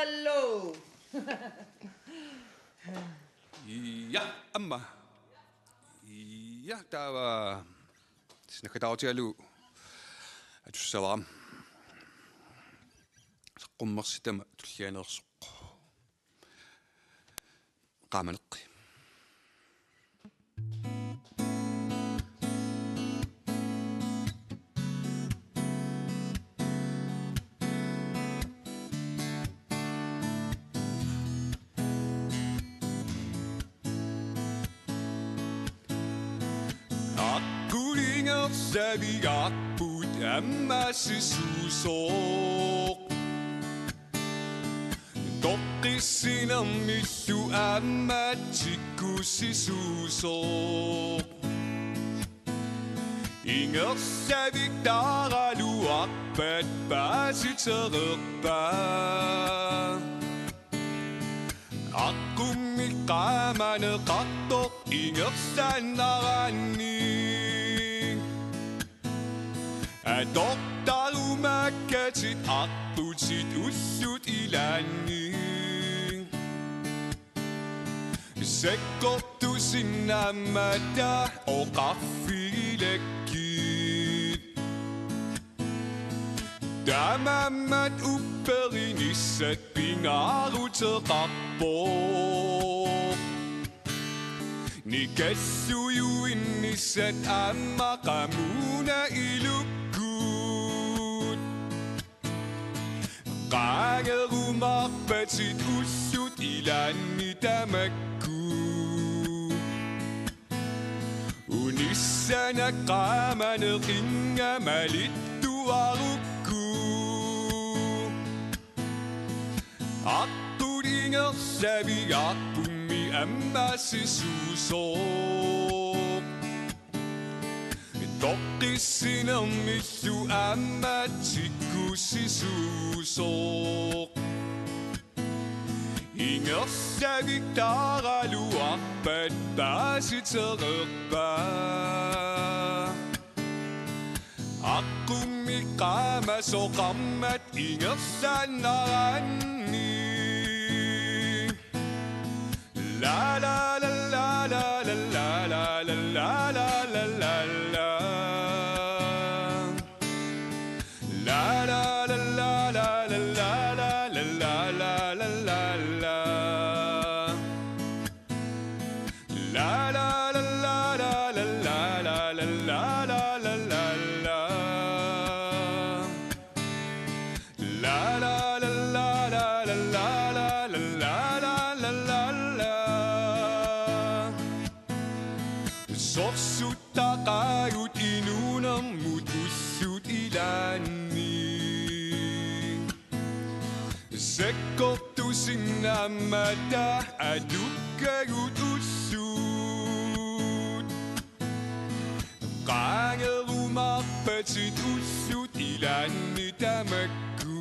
Hallo. Ja, amma. Ja, der var snakker der til alu. At du så varm. Så kommer sitam tullianersuq. Qaamaleqqi. Savigapput ammassisuusoq toqqissinermissu ammatsikkussisuusoq ingersavik taaraluarpat paasitererpaa aqummiqqaamaneqartoq ingersaannaranni Adoptarumakkatit arputit ussut ilanni Sekkortu sinnammata oqarfigilakkit Tamammat upperinissat pingaruteqarpoq Nikassujuinnissat ammaqamuna iluk Qaangerumarpatit ussut ilanni tamakku Unissana qaamaneqingamalittuarukku Artulingersavigaarpummi ammassisuusoq Toqqissinermissu ammatsikkussisuusoq Ingersavik taaraluarpat paasitererpaa Aqummiqqaamasoqarmat ingersaannaranni La la la la la la la la la la la la la Sorsutaqaayut inuunermut ussut ilanni Sekkortu sinnammata adukkagut ussut Qaangerumarpatit ussut ilanni tamakku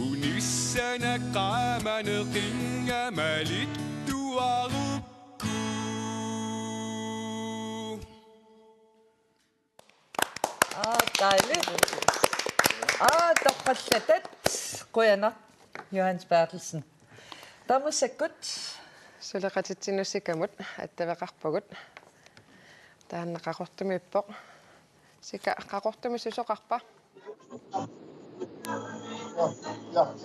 Unissana qaamaneqingamalittuaruk Dejligt. Toqqallatat quyaner Johannes Bertelsen. Tamussakkut suleqatitsinussikkamut attavaqarpagut taannaqaqortumippoq sika qaqortumi susoqarpa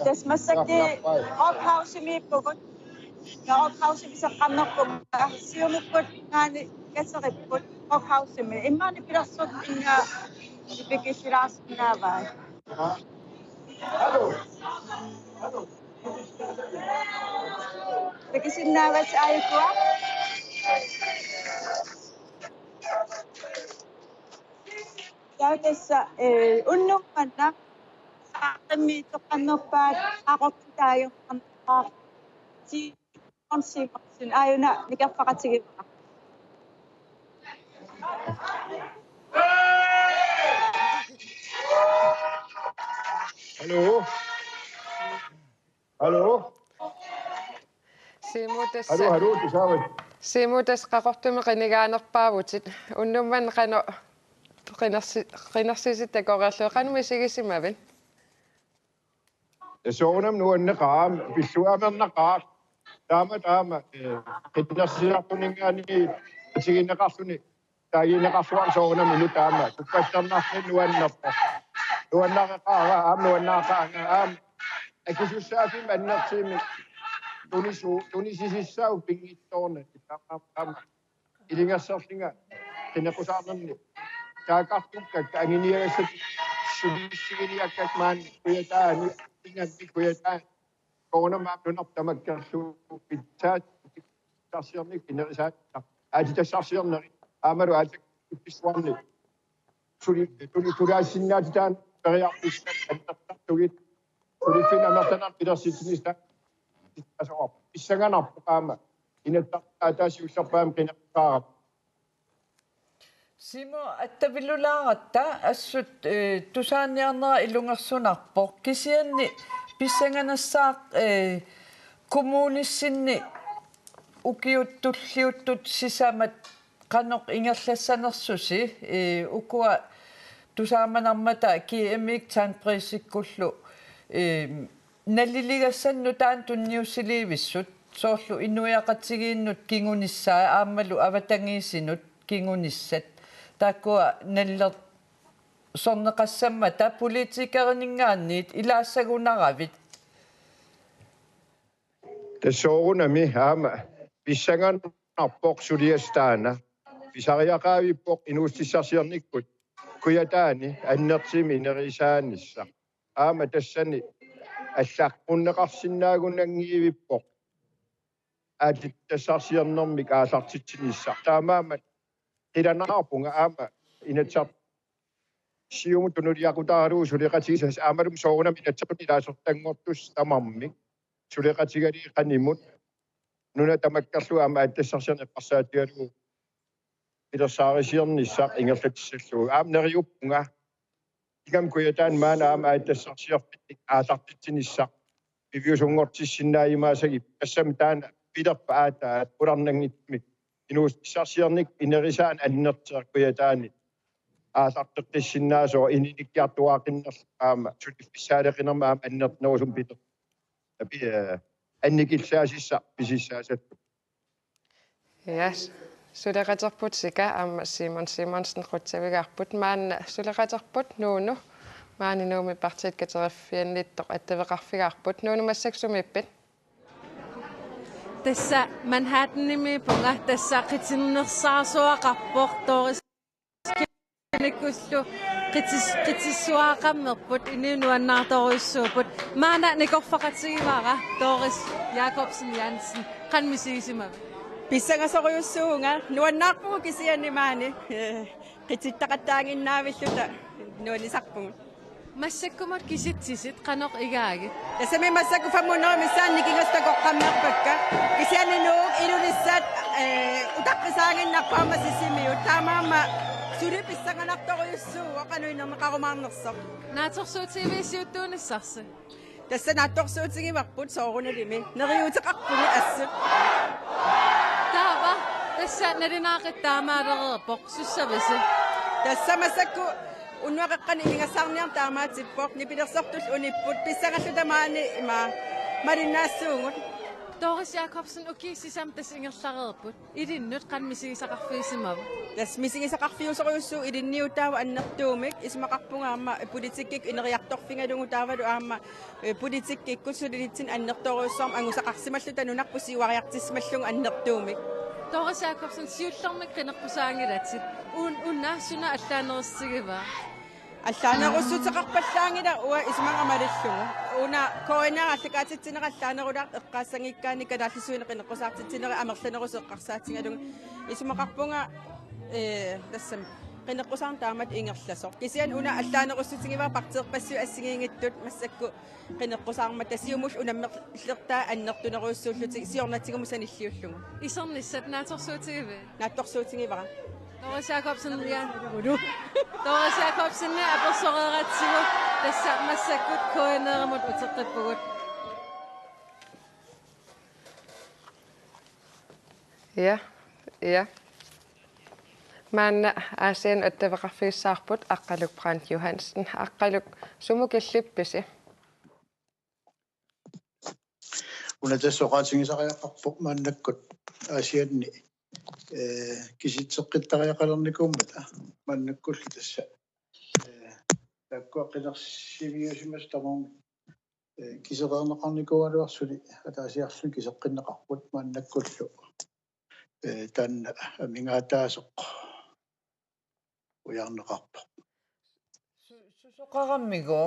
Tasmassakki rockhausimiippugut ja rockhausimiseqqarnerpum siumukkut naani kasseripput rockhausimi immaani pilarsut inga ipikisilaarsinnaavaa pikisinnaavas aayukua tautassa unnummanna qimmi toqqannerpaat aqortutaajornarpaa siimorsin aayuna nikaffaqatigimaa Hallo? Hallo? Siimutassa Hallo, du sagde. Simutas qaqortumi qinigaanerpaavutit unnumman qano qinarsisit takoreerlueqanumi sigisimavin soonam nuanne qaam pissuamerneqaaq taama qinnersiartuningaani atiginneqarluni taagineqarluar soonam inu taama tuppattarnarni nuannerpo nuannaqeqaaga nuannaaqaanga akisussaafim annertiimi tunisisissau pingittoorne taama ilingasserlinga qinnequsaarnerni taaqartukkak anginiagassat sulissiginiakkak maan kuyataani ingatti kuyataan koonamaam nunartamakkerlu pitsaat sarsiarnik inerisaat aatitassarsierneri aamalu aatakippissuarni tuliaassinnaatitaan periarpissat annertartugit tulifin amertanar pilersitsinista asoor pissanganarpu qaama inattaataasiussarpaam qinaqtaarap Simo attavillulaaratta assut tusaanniarnera ilungersunarpo kisianni pissanganassaaq kommunissinni ukiuttulliuttut sisamat qanoq ingerlassanersusi ukua tusaamanarmata kiemik taanprisikkullu nalliligassannu taan tunniussiliivissut soorlu inuiaqatigiinnut kingunissaa aammalu avatangiisinut kingunissat taakua naller sorneqassammata politikerningaanniit ilaassagunaravit tassoorunami aama pissanganarpoq suliastaana pisariaqaavippoq inuustissarsiarnikkut kuyataani annertimi inerisaanissa aama tassani аллааққуннеқарсинаагунангиивиппоқ аатиттассарсиернэрмик аалартитсинissaq таамаама қиланаарпунга аама инатсар сиуму тунулиақутааруу сулеқатигисас аамалум соорунам инатсерни лаасертангортус тамармик сулеқатигали қанимут нуна тамаккарлу аама ааттассарсиернеққарсаатигалу илерсаарисиерниссақ ингерлатиссаллуг аама нериуппунга игам куятаан маана аама ааттассарсиерпит аалартитсинissaq пивиусунгортиссиннааймаасаги ассам таана пилерпа аатаат пуларнангитми инуустиссарсиерник инерисаан аннертеқ куятаани аалартеққиссиннаасоо ининиккиартуаақиннер аама сулиффисаалеқинерма аама аннертнерусум питер апи анникиллаасисса писиссаасатту Yes. Suleqaterput sika amma Simon Simonsen qutsavigaarput maanna suleqaterput nuunu maani nuumi partiit kateriffiannittoq attaveqarfigaarput nuunu massaksumippat Tassa Manhattanimi punga tassa qitinnersaarsuaqarpoq toris nikullu qitissuaqammerput ininuannaartoruissuuput maana nikorfaqatigivaara Doris Jacobsen Jansen qanmisiisimavi Pissangasoriussuunga nuannaarpungu kisiannimaani qitittaqattaanginnaavilluta nuanisarpungu массаккумат киситсисит qanoq igaagit Tasami massaku fammunermissaan nikingastakoqqammerpakka kisianninuug ilunissaat utaqqisaanginnarpaama sissimiut taamaama suli pissanganartoriussuu aqanuinnerneqarumaarnersoq naatorsuutiivisiuttuunissarsi Tassa naattorsuutigivarput soorunalimi neriuteqarpuni assut taava tassa narinaaqittaamaalererpoq sussavisi Tassa massaku unnuaqeqqani ilingassarniar taamaatippoq nipilersortul unipput pissangallatamaani ima marinnaassuungut Doris Jacobsen ukisisam tas ingerlarerput idinnut qanmisigisaqarfiisimavu Tas misigisaqarfiusoriussuu ilinniutaawa annertuumik ismaqarpungaamma politikkik ineriartorfingalungu taavalu aamma politikkikku sulilitsin annertoriussarm angusaqarsimalluta nunarpusiuariartismallungu annertuumik Doris Jacobsen siullernik qinerpusaangilatsit unnassuna allaanerissigivaa Allaanerussuteqarpallaangila uа ismangamalillungu una koinarallakaatitsinerallaanerulaart eqqaassangikkaani kanaallisuineqineqqusaartitsineri amerlaneruseqqarsaatsingalungu ismaqarpunga tassam qineqqusaarn taamat ingerlasoq kisian una allaanerussutigiva parteerpassu assingiingittut massakku qineqqusaarma tasiumul unammerlertaa annertuneruussuullutik siornatigumussanilliullungu isernissat naatorsuutigivi naattorsuutigivara Doris Jacobsen ja Doris Jacobsen apersoreeratsigu tassa massakkut koineermut uteqqippugut Ja. Maanna aasian attaveqarfiissaarput aqqaluk Brandt Johansen aqqaluk sumukillippisi унатассоqaatigisariaqarpoq maannakkut aasianni kisitseqqitariaqalernikumata maannakkullu tassa takkuaqqinersiviusimas tamum kiseqerneqarnikualuarsuli ataasiarlun kiseqqinneqarput maannakkullu taanna amingaataasoq ujarneqarpoq susoqarammigo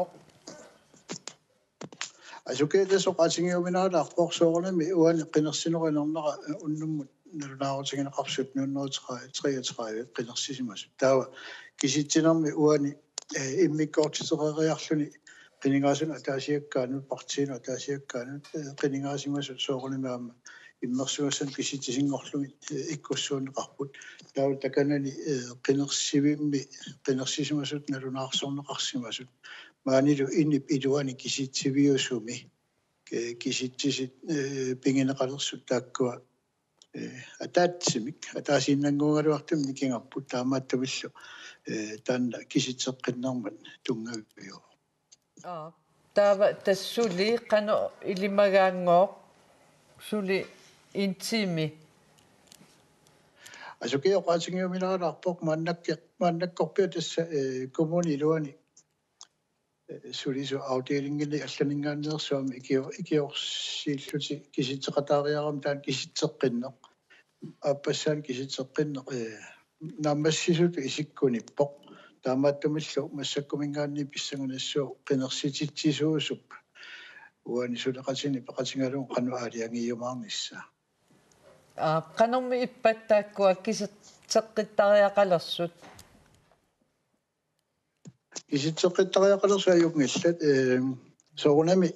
asuketasoqaatigiuminaalaarpoq soorlami uani qinersineqanernaqa unnummut nalunaarutingineqarsut nuunneritrai qinersisimas taawa kisitsinermi uani immikkoortiteqeriarluni qiningaasuna ataasiakkaanut partiinu ataasiakkaanut qiningaasimasut soorlamiaama immersuassan kisitisingorlumi ikkussuunneqarput taawa takanani qinersivimmi qinersisimasut nalunаарsorneqarsimasut maanilu inip iluani kisitsiviusumi kisitsisit pingineqalersut taakkua ataatsimik ataasinnanguungaluartum nikingarput taamaattamillu taanna kisitseqqinnerman tungaviu taava tassuli qano ilimagaangoq suli intimi asukioqaatigiuminaalaarpoq maannakkorpia tassa kommuni iluani sulisu afdelingini allaningaanneersuami ikiorsiilluti kisitseqataariaram taan kisitseqqinneq aappassaani kisitseqqinneq naammassisutu isikkunippoq taamaattamillu massakkumingaanni pissangunassuu qinersititsisuusup uani suleqatini peqatingaluun qanu aaliangiumaarnissa qanormi ippattaakkua kisitseqqittariaqalersut kisitseqqitariaqalersu ajungillat soorunami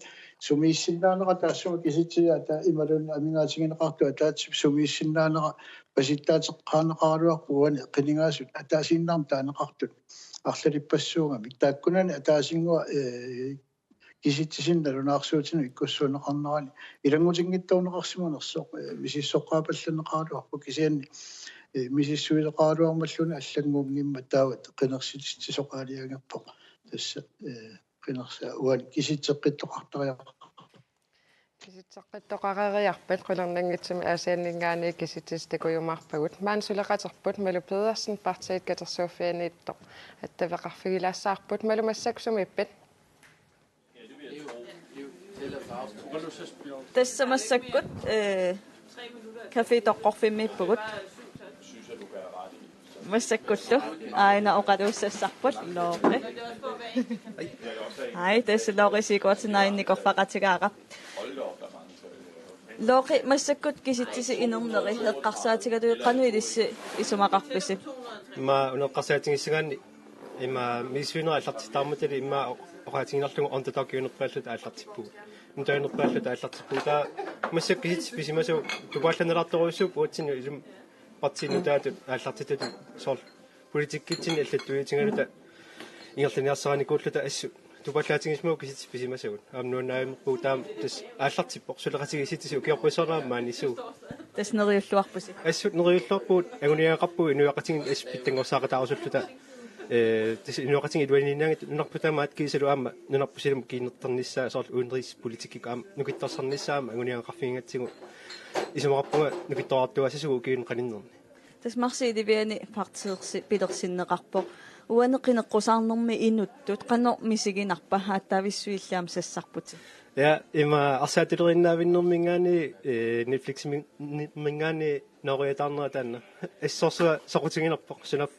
sumiissinnaanera taassuma kisitsiaata imalunna amingaatigineqartu ataatsip sumiissinnaanera pasittaateqqaaneqaaluarpu uani qiningaasut ataasiinnaarm taaneqartut арлалиппассуугамик тааккунани атаасингуа киситсисинналунаарсуутину иккуссуунеқарнерани илангутингиттаунеқарсиманерсоқ мисиссоққаапалланеқаалуарпу кисианни мисиссуилеқаалуармаллуни аллангуунгимма таават қинерситиссоқаалиагерпоқ тасса қинерса уани киситсеққиттоқартариақ Kisitseqqittoqareriarpat qulernaangitsumi aasianningaani kisitistikujumarpagut maan suleqaterput Malu Pedersen partiit katersuuffianiittoq attaveqarfigilaassаарput Malu massaksumippat тассамассаккут кафе тоққорфиммиппугут массаккуллу аина оқалууссассарпут лооқи ай тассалоорисикуатинаинникорфақатигааqa лооқи массаккут киситсиси инернери эққарсаатигалуи қану илисси исумақарписи има унеққарсаатингиссагаани има мисвинера аллартитаармутали има оқаатингинерлугу онтатаакиунерпааллут ааллартиппугу нутаинерпааллут ааллартиппугу таа массаккисит писимасу тупаалланеларторуйссууп уутсини илум партинутаатут ааллартитату соор политиккитсини аллаттуитингалута ингерланиарсараникууллута ассу тупааллаатингисмуу кисит писимасагут аамнуунааимерпуу таам тас ааллартиппоқ сулеқатигиситсису укиорпуисоораа маанисуу тас нериуллуарпуси ассут нериуллуарпуут агуниаақарпуу инуяқатингин аспиттангорсаақатаарусуллута тас инуяқатингин илуанинаангит нунарпутаамаат кисалу аама нунарпусилум кинертерниссаа соор уунерис политикик аама нукиттарсарниссаама агуниаақарфигингатсигу исумақарпунга нукиттораартуасасугу укиун қаниннерни тас марсиливиани партиерси пилерсиннеқарпоқ уанеқинеққусаарнэрми инуттут қано мисигинарпа хааттаависсуиллаам сассарпути я има арсаатилериннаавиннэрмингаани Netflix мингаани нориатаарнера таанна ассорсуа соқутингинерпоқ сунаф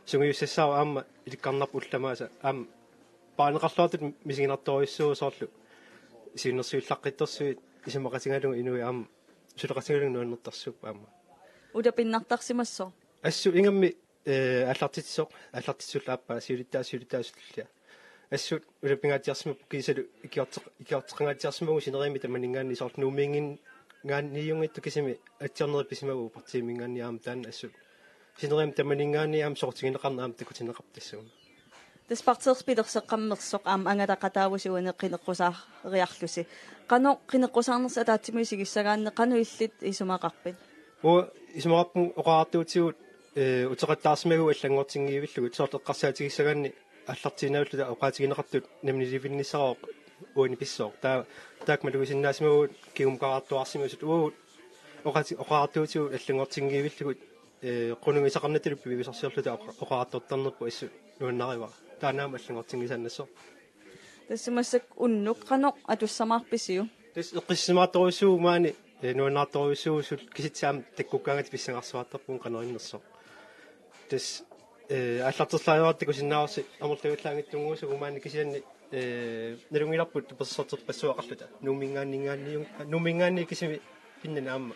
сунгиуссассаа аама иликкарнарпу улламааса аама паанеқарлуартут мисигинарториуссуу соорлу синнерсуиллаққиттерсуит исумақатингалугу инуи аама сулеқатингалугу нуаннертарсууп аама улапиннартарсимассоо ассу ингамми аллартитсоқ сиулиттаасуллиа ассут улапингаатиарсимап кисалу икиортеқангаатиарсимагу синериими таманингаанни соор нуумингин гаанниюнгитту кисими атсиарнери писимагу партиимингаанни аама таан ассут синериим таманингаанни аама сортигинеқарна аама такутинеқартассуун тас партиерспилерсеққаммерсоқ аама ангалақатаавусуане қинеққусаариарлуси қано қинеққусаарнерс атаатсимуисигиссагаанне қано иллит исумақарпит о исумақарпу оқаартуутигут утеқаттаарсимагу аллангортингиивиллугу соортеққарсаатигиссагаанни аллартиинауллута оқаатигинеқартут намниливиннissaraоқ uani pissoq taak malugisinnaasimagut kigumqaartuarsimasut oqaartuutiu allungortingiivillugut qunungisaqarnatuluppi vivisarsiorluta oqaartortarnerpu issu nuannariva taanaama allungortingisannasso тассамассак уннуққано атуссамаарписиу тас эққиссимаатторуссуу маани нуаннаарторуссуусут киситсаам таккуккаангати писсангарсуааттарпуун канериннерсо тас аллартерлаажуартику синнаарси амерлавиллаангиттунгуусугу маани кисианни налунгиларпут персортер пассуақарлута нумингаанни кисими пиннана аама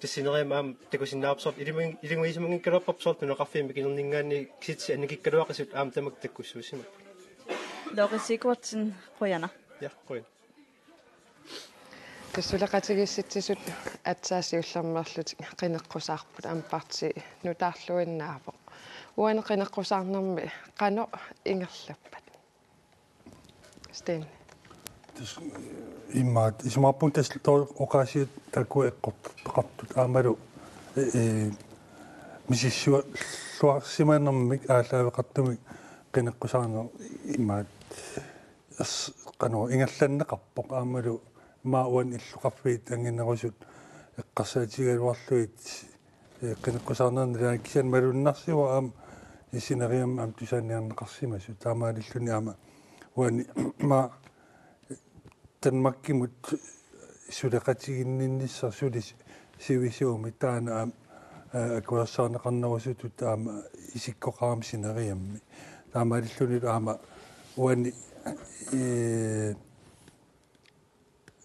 тассинериамаам такусиннаарпсорт илингуисимунгиккалуарпарпсорт нунеқарфиими кинернингаанни киситси анникиккалуақисут аама тамак таккуссуусима лоқисикуартин қояна я қояна тассулеқатигисситсисут атсаасиуллермерлут қинеққусаарпут ампарти нутаарлуиннаапо уана қинеққусаарнэрми қано ингерлаппат стен иммаат исмааппун тас тоо окаасиут такку эққортеқартут аамалу мисиссуа луарсимаанермик аалаавеқартумик qinеққусаарнер иммаат qano ingallanneqarpoq aamalu maauan illuqarfiit anginnerusut eqqarsaatigaluarluit qinеққусаарнерни лааккисан малуннарсива аам исинериам аам тусааниарнеқарсимасу таамаалиллуни аама уани ма танмаккимут сулеқатигиннинниссар сулис сивисууми таана аам акуассаарнеқарнерусутут аама исиккоқарам синериамми таамаалиллуни аама уани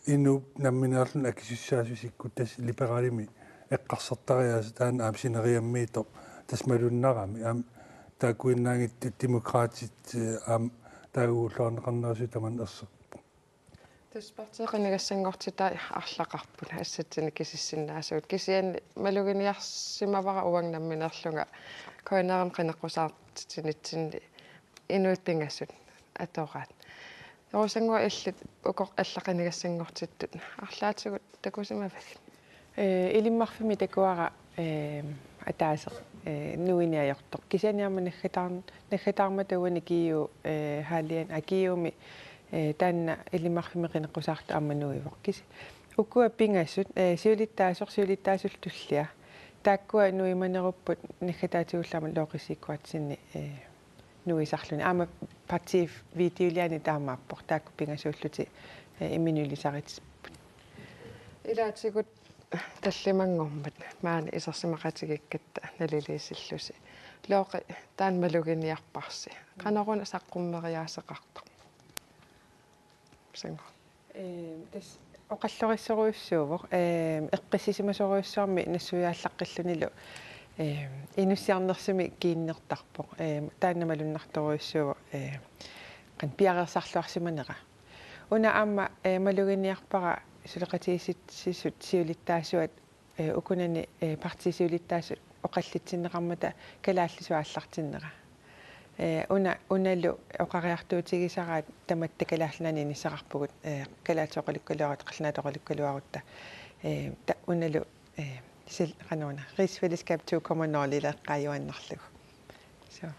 ину намминаарлун акисуссаасусиккут тас либералими эққарсартариаас таана аам синериаммиито тасмалуннарами аам таакуиннаангиттут демократит аам таагууллуарнеқарнерусу таман ерсерпу таспартеқинигассангортита арлақарпула ассатсини кисиссиннаасуут кисианни малугиниарсимавара уангнамминерлунга коинерам қинеққусаартитинитсинни инуиттингассут атораат орусангуа иллит укоқ аллақинигассангортиттут арлаатигут такусимавак илиммарфими такуара атаасеқ нуиниаёртоқ кисаниарма наггатаарма тауани киу хаалиан акиуми таанна илиммарфими қинеққусаарту аммануивоқ киси уккуа пингассут сиулиттаасул туллиа тааккуа нуиманеруппут наггатаатигуллаама лоқисиккуатсинни нуисарлуни аама партив видеолиани таамааппор таакку пингасууллути имминуилисаритиппут илаатигут таллимангормат маани исерсимақатигиккатта налилиисиллуси лооқи таан малугиниарпарси канаруна саққуммериаасеқарто санго тас оқаллориссоруйуссуувоқ эққиссисимасоруйуссуарми нассуяаллаққиллунилу инуссиарнерсими кииннертарпоқ тааннамалуннарторуйуссуува кан пиареерсарлуарсиманера уна аама малугиниарпара сулеқатигиссисут сиулиттаасуат укунани партисиулиттаасут оқаллитсиннеқармата калааллисуааллартиннера уналу оқариартуутигисараат таматта калаалланани ниссақарпугут калаатоқалуккалуарат қалнаатоқалуккалуарутта та уналу сил канона рисфелискап 2.0 илеққаюаннарлуг со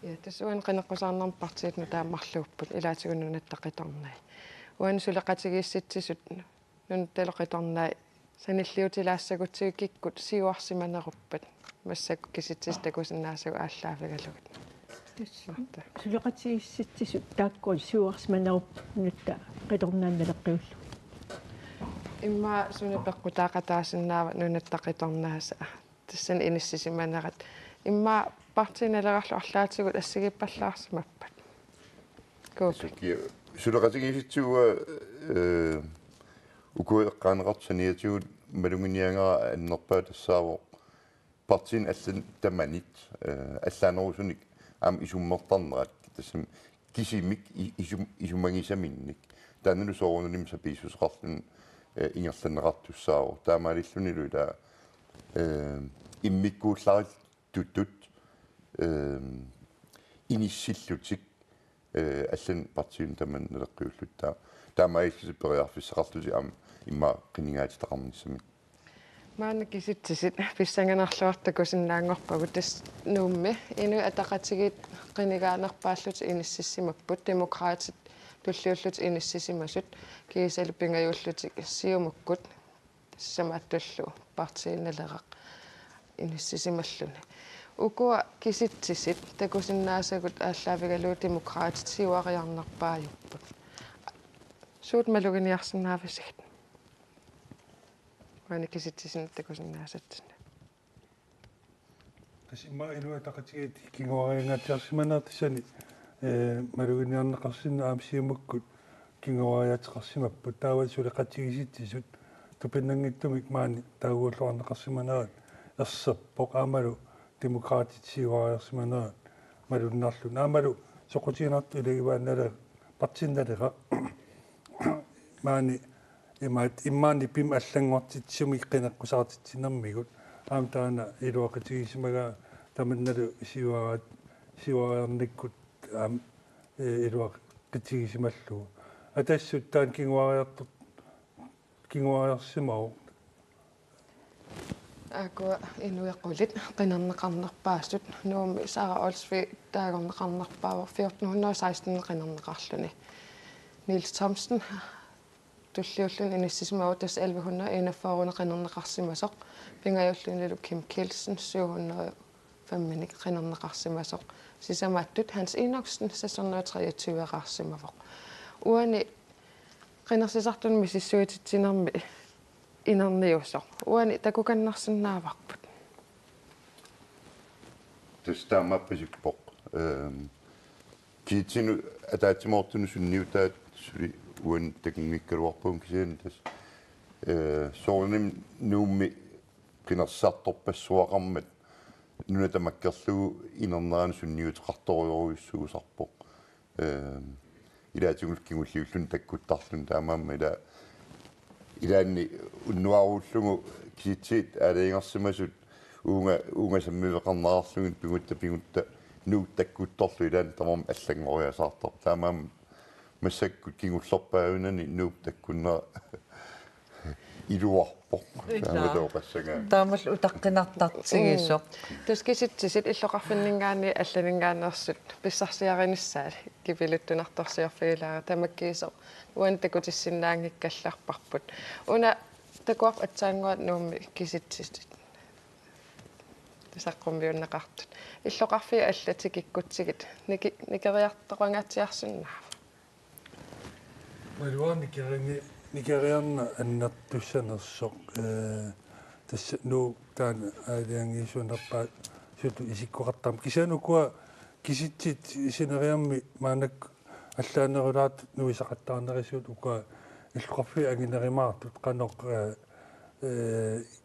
я тасуан қинеққусаарнерм партиитну тааммарлууппут илаатигуннунаттақиторнай уан сулеқатигисситсисут нунталеқиторнай саниллиутилаассагутсигиккут сиуарсиманеруппат массакку киситсис такусиннаасагу ааллаафигалугут сулеқатигисситсисут тааккуул сиуарсиманеруп нутта қиторнаанналеққиуллу имма сунепеққутаақатаасиннаава нунаттақиторнааса тассан иниссисиманерат имма партиналерарлу арлаатигут ассигиппаллаарсимаппат коопи сулеқатигисситсуга укуэққаанеқартсаниатигут малунгиниангера аннерпаа тассааво партин аллан таманит аллаанерусуник аам исуммертарнерат тассам кисимик исуммагисаминник тааннелу соорунуним сапиисусеқарлун ингерланнеқартуссааву таамаалиллунилу ила иммиккуулларит туттут иниссиллутик аллан партиун таман нелеққиуллутта таамааллису периарфиссеқартуси аама имма қинингаатитақарниссами маана киситсисит писсанганарлуартакусиннаангорпагу тас нуумми ину атақатигит қинигаанерпааллути иниссиссимаппут демократит туллиуллут иниссисимасут кисалу пингаюуллутик сиумуккут тассамааттуллу партиинналеқақ иниссисималлуни укуа киситсисит такусиннаасагут ааллаавигалуу демократит сиуариарнерпаажуппут суут малугиниарсинаависигт вани киситсисин такусиннаасатсина тасима илуа тақатигит кингуарингатсиарсиманаартисани малугиниарнеқарсинна аамсиумуккут кингуариатеқарсимаппут таава сулеқатигиситсисут тупиннангиттумик маани таагууллуарнеқарсиманаат ерсаппоқ аамалу демократит сиуариарсиманаат малуннаарлун аамалу соқутиинарту илагивааннала партинналера маани имаани пим аллангуартитсуми қинеққусаартитсинэрмигут аам таана илуақатигисимага таманналу сиуариарниккут аам илуақатигисималлугу атассут таан кингуариарсимау акуа инуяқулит қинернеқарнерпаассут нууми сара олсви таагорнеқарнерпаава 1416 қинернеқарлуни Niels Thomsen туллиуллун иниссисимау тас 1141 қинернеқарсимасоқ пингаюллунилу Kim Kelsen 705 қинернеқарсимасоқ сисамааттут Hans Enoksen 623 қарсимавоқ уани qinnersisartun mississuititsinarmi inerniussoq uani takukannarsinnaavaqput тустаамаппасикпоқ китсину атаатимоортуну сунниутаат сули уан такунгиккалуарпуун кисиан тас соорним нуумми qinерсаартарпассуақармат нунатамаккерлугу инернаани сунниутеқарториоруйуссуусарпоқ илаатигулкигуллиуллун таккуттарлун таамаама илаанни уннуаруллугу киситсиит аалиингерсимасут уунга саммивеқарнаарлугит пигутта нуу таккутторлу илаан тамам аллангориасаартар таамаама массаккут кигуллерпаагунани нуу таккуннера илуарпоқ таамалооқассага таамал утаққинартартигисоқ тускиситсисит иллоқарфиннингаани алланингаанерсут писсарсиариниссаали кипилуттунарторсиорфигилаара тамаккиисоқ уан такутиссиннаангиккалларпарпут уна такуап атсаангуат нуумми киситсисит тасаққуммиуннеқартут иллоқарфиа аллатикиккутсигит никериартоқангаатсиарсиннаава малуани никериарна аннартуссанерсоқ тасса нуу таана аалиангиисуунерпаа суту исиккоқартаам кисанукуа киситсит синериарми маанак аллаанерулаат нуисақаттаарнерисуут ука иллоқарфи агинеримаартут қаноқ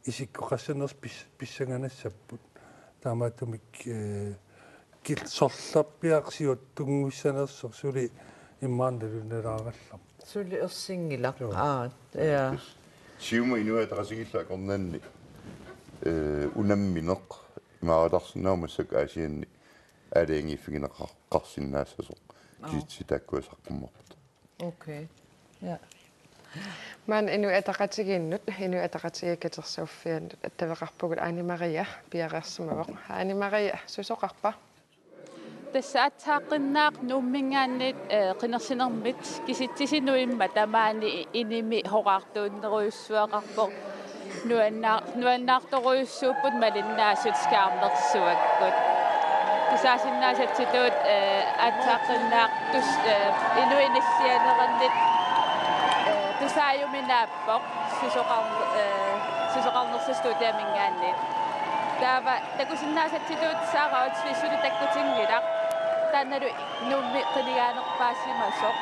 исиккоқассанерс писсанганассаппут таамаатумик килсорлаппиақсиут тунгуссанерсор сули иммаанналунналаараллам сули ерсингила я сиума инуатақасигилла корнанни унамминеқ имаараларсинаумассак аасианни аалиангиффигинеқарсиннаассасоқ китситааккуасаққуммарпут окей я Man inuataqatigiinnut inuataqatigikkatersuuffiannut attavеқарпугут Ани Мария пиарерсимавоқ Ани Мария сусоқарпа тассаатсааққиннаақ нууммингааннит қинерсинермит киситсисинуимма тамаани иними хоqaartuunneruйuссуақарпоқ нуаннаарторуйуссууппут малиннаасут скаарнерсуаккут тусаасиннаасатситуут атсааққиннаақ тус инуиниссианеқарнит тусааюминааппоқ сусоқарнерсастуутиамингаанни таава такусиннаасатситуут саараутсвиссули таккутингилақ таанналу нуумми қилигаанерпаассимасоқ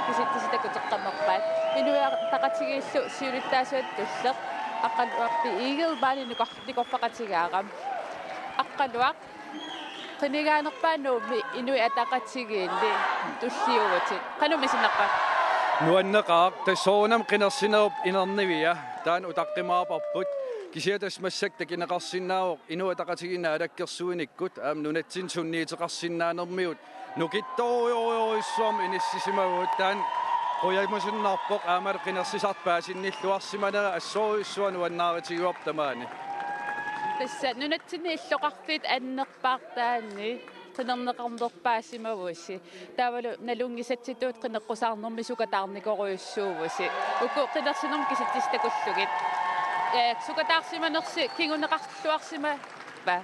киситтиситакутеққамерпаат инуяартақатигииллу сиулиттаасуат туллеқ аққалуарпи игелбаани никорфақатигаарам аққалуақ қилигаанерпаа нуумми инуятақатигиилли туллиугутик қанумисинерпа нуаннеқаақ тассоонам қинерсинеруп инернивия таан утаққимаапарпут кисиатас массак такинеқарсиннаавоқ инуатақатигина алаккерсуиниккут аам нунатсин сунниитеқарсиннаанермиут нукитторуйоруйоруйссуам иниссисимагуут таан қуямусуннарпоқ аамал қинерсисарпаасинниллуарсиманера ассоруйуссуа нуаннааратигуап тамаани тасса нунатсини иллоқарфит аннерпаартаанни qinernaqarnerpaasimavusi taavalu nalungisatituut qinneqqusarnermi sukataarnikoruissuuvusi uku qinersinerm kisittistakullugit sukataarsimanersi kinguneqarluarsima pa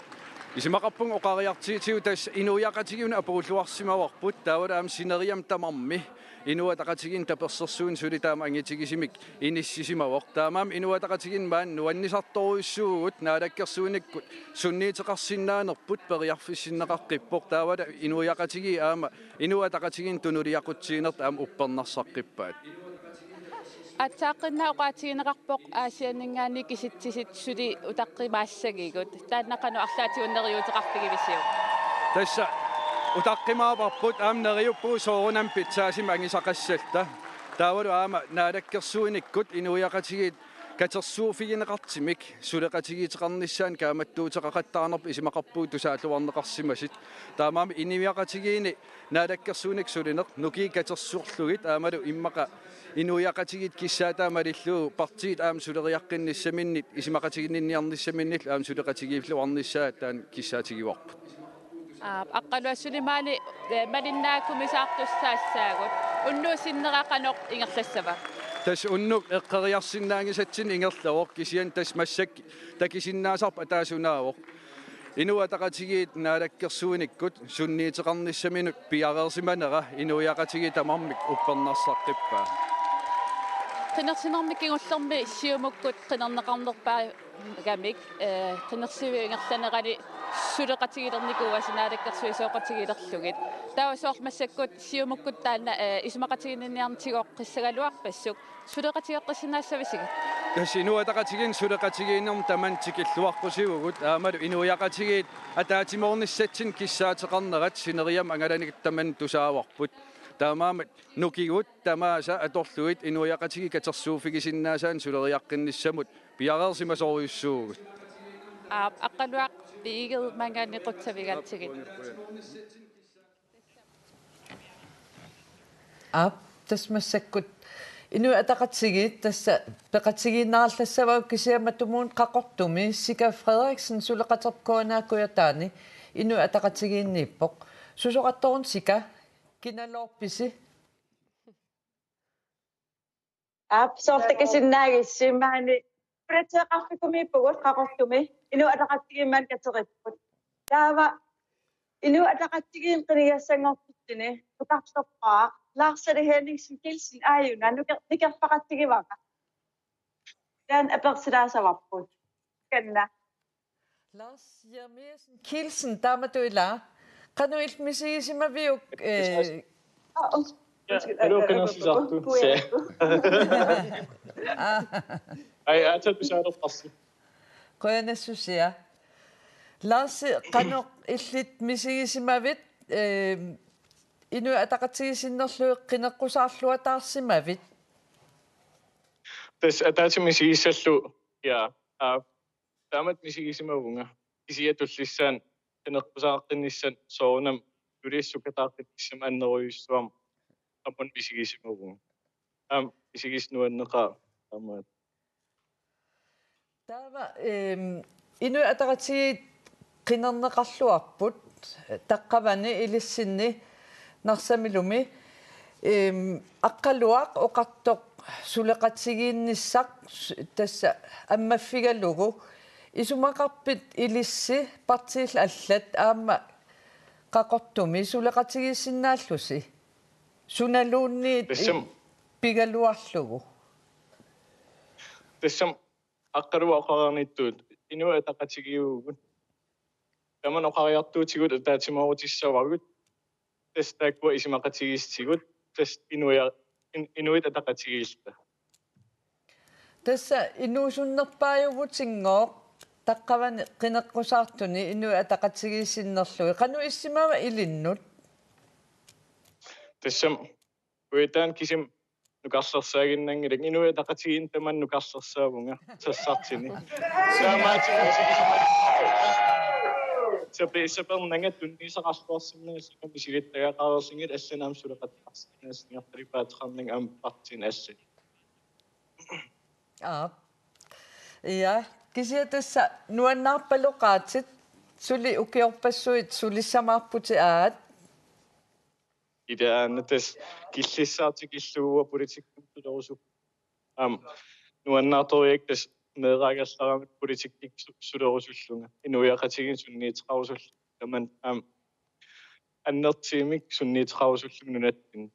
Isimaqarpung oqariartiitiu tas inuiaqatigiuna apurulluarsimavarput taawala am sineriam tamarmi inuataqatigin tapersersuun sulitaama angitigisimik inissisimavoq taamaam inuataqatigin maan nuannisartoruissuugut naalakkersuunikkut sunniiteqarsinnaanerput periarfissinneqaqqippoq taawala inuiaqatigi aama inuataqatigin tunuliaqutsiinert aam uppernarsaqippaat атсааққиннаа оqaatiginеқарпоқ аасианнингаани киситсисит сули утаққимаассагигут тааннақану арлаатигуннериутеқарпигивисиу тасса утаққимаапарпут аамнериуппуу соорунам питсаасима ангисақассалта таавалу аама наалаккерсуиниккут инуиақатигит катерсууфигинеқартимик сулеқатигиитеқарниссаан кааматтуутеқақаттаарнерп исимақарпуу тусааллуарнеқарсимасит таамаами иниуиақатигиини наалаккерсууник сулинеқ нуки катерсуурлугит аамалу иммақа инуиақатигит киссаатаамалиллуу партиит аам сулериаққинниссаминнит исимақатигинниарниссаминнил аам сулеқатигиифлуарниссаат таан киссаатигиварпут аққалуассулимаани малиннааккумисаартуссаассаагут уннуусиннерақаноқ ингерлассава тас уннук эққериарсиннаангисатсин ингерлавоқ кисиан тас массак такисиннаасарп атаасунаавоқ инуатақатигиит наалаккерсуиниккут сунниитеқарниссаминут пиареерсиманера инуиақатиги тамармик уппернарсаққиппаа qinnersinermi kingullermi siumukkut qinernaqarnerpaa gamik qinnersiviingerlanerali suleqatigilernikuuasinaalakkersuisooqatigilerlugit taavasoormassakut siumukkut taanna isumaqatiginniarntigoq qissagaluarpassuk suleqatigeqqissinaassavisigut тас инуатақатигин сулеқатигииннерм тамантикиллуарпусигугут аамалу инуиақатигиит атаатимоорниссатсин киссаатеқарнерат синериам ангаланикит таман тусааварпут таамаамат нукигут тамааса аторлуит инуиақатиги катерсууфигисиннаасаан сулериаққинниссамут пиареерсимасоруйуссуугут аққалуақ биигел мангаанниқутсавигатсигит тасмассаккут инуатақатсигит тасса пеқатсигиннаарлассаваа кисиаматумуун қақортуми Сика Фредерикsen сулеқатерпкуанаакуятаани инуатақатсигииннииппоқ сусоқатторун Сика киналоорписи сортакасиннаагиссимаани пратеқарфикумииппугут қақортуми инуатақатсигиммаан катериппут таава инуатақатсигиин қинигассангортуттини тукарторпаа Lars Henningsen Kielsen aajuna nukerpaqattigivanga taan apersilaasavарпут канна Lars Jeremiasen Kielsen taamatuila qanuilmisigisimavиук алуканерсисарту ай атаписаалерпарси qoyanassusia Lars qanuq illit misigisimavit inu ataqatigisinnerluu qinneqqusaarluatаарsimavit тас атаатимисигиссаллу я таамат мисигисимавунга кисиатуллиссаан qinneqqusaaqqinissan soorunam юлиссукатааққиссам аннеруйуссуам аммун мисигисимавунга мисигиснуаннеқаа амаат таава ину атaqatigit qinnerneqarluarput taqqavani ilissinni нарсамилуми аққалуақ оқартоқ сулеқатсигиинниссақ тасса аммаффигалугу исумақарпит илисси партиил аллат аама қақортуми сулеқатигиссиннааллуси суналуунни пигалуарлугу тассам аққалуақарнитtuut инуа атақатигиугут таман оқариартуутигут атаатимаорутиссавагут тестаква исимақатигистигут тест инуит атақатигиилта тасса инуусуннерпаажувутингоо таққавани қинеққусаартуни инуи атақатигииссиннерлуи қану иссимава илиннут тассам уитаан кисим нукарсерсаагиннангилак инуи атақатигиин таман нукарсерсаавунга тассартини сапеисапернанга туннисақарлуарсимнагасика мисигиттагақарерсингит ассанаам сулеқаттарсингаснниартарипаатеқарнинг ам партин асси я кисиатасса нуаннаарпалоқаатит Suli ukiorpassuit sulissamаарputi aat. Ideana tes killissaartikilluua politikkutorusuk. Nuannaartoriak tes medrækkerstaramit politikik sudorusullunga. Inuiaqatigin sunniitrarusul taman annertiimik sunniitrarusullung nunattin.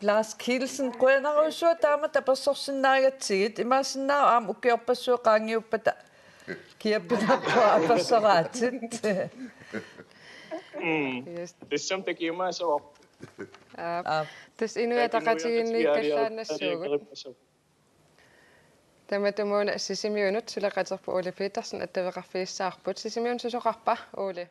Lars Kielsen qoyanarusua taama tapersorsinnaagatigit imaasinnaar ukiorpassua qaangiuppata kiappinarpua apersoraatit. Tessam takimaa so. Tes inuiataqatiginni kallaannassuugut. Tamatumun sisimiunut sulaqaterpu Ole Petersen attaveqarfiissaarput sisimiun susoqarpa Ole.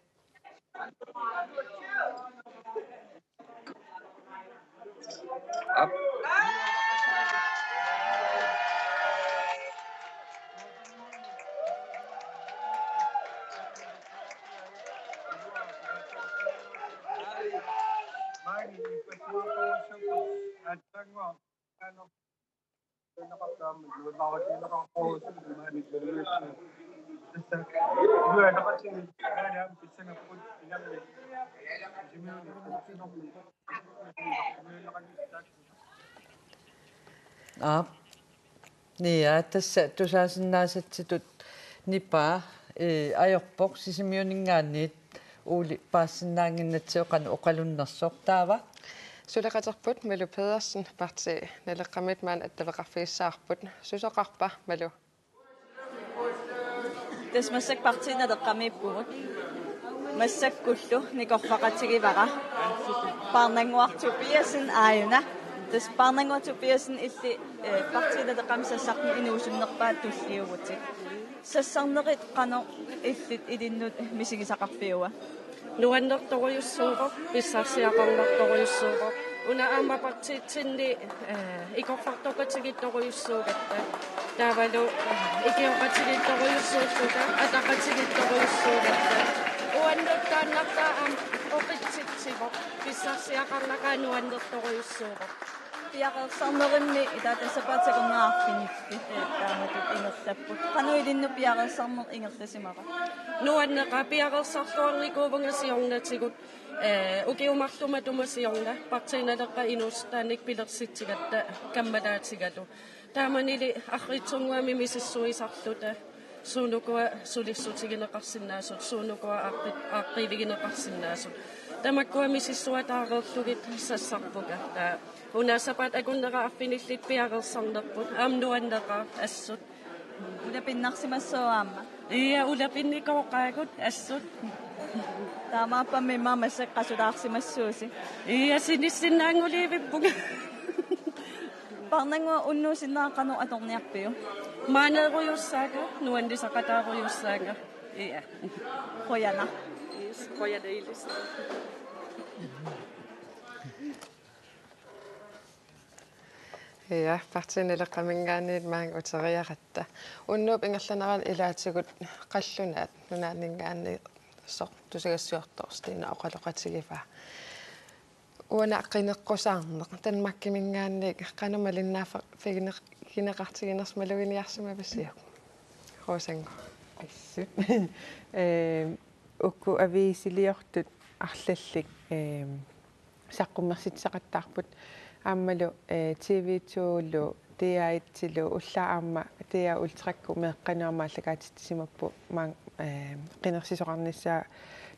Nia tassa tusaasinnaasatitut nipaa ajorpoq sisimiuningaanniit uuli paassinnaanginnatsiuqan oqalunnersoq taava. Sulaqaterput Malu Pedersen parti naleqqamit maan attaveqarfiissaarput susoqarpa Malu. Tasmassak partiina teqqamiippugut. Massakkullu nikorfaqatigivara. Parnanguartupiasin aayuna. Tas parnanguartupiasin illi partiina teqqamisassarni inuusunnerpaat tulliugutik. Sassarnerit qano illit ilinnut misigisaqarfiuwa. Nuannertorujussuuqoq pissarsiaqarnartorujussuuqoq una aamapartiitsinni ikorfartoqatigittorujussuugatta taavalu ikioqatigittorujussuuqsuta ataqatigittorujussuugatta uannertaannartaa oqitsitsivoq pissarsiaqarnaqaa nuannertorujussuuqoq piaqersarnerimmi itaatasapaatakernerarfiniffi taamatut ingertapput qanu ilinnu piaqersarner ingertasimaqa nuanneqa piaqersarluarnikuuvangasiornatigut ukiumartumatumasiorna partiinaleqqa inuustaanik pilersitsigatta kammalaatigalu taamanili arritsunguami misissuisarluta suunukua sulissutigineqarsinnaasut suunukua aaqqiligineqarsinnaasut tamakkua misissuataareerlugit sassarpuka taa unasapat akunnera affinillit piaqersarnerput nuanneqa assut ulapinnersimassuaamma iya ulapinnikooqaagut assut taamaapammi maamassaqasulaarsimassuusi iya sinissinnaanguliivippuga parnangua unnuusinnaaqanu atorniarpiu maaneeruyussaaka nuandisaqataaruyussaanga iya qoyana qoyanailis Ja, partiinaleqqamingaanniit maang uteriaqatta. Unnuup ingerlaneral ilaatigut qallunaat nunaaningaanni soq tusigassuortorstiina oqaloqatigifaa. Uanaaqqinеққусаарнеқ танмаккимингаанник qanumalinnaafa figineqartiginersmaluginiarsuma pisiuq. Rosango. Assut. Ukku aviisiliortut arlallik saqqummersitsaqattaarput ааммалу TV2лу DR1лу уллаама DR ультракку меэккануамааллагаатиттисимаппу маан qinерсисоqarnissaa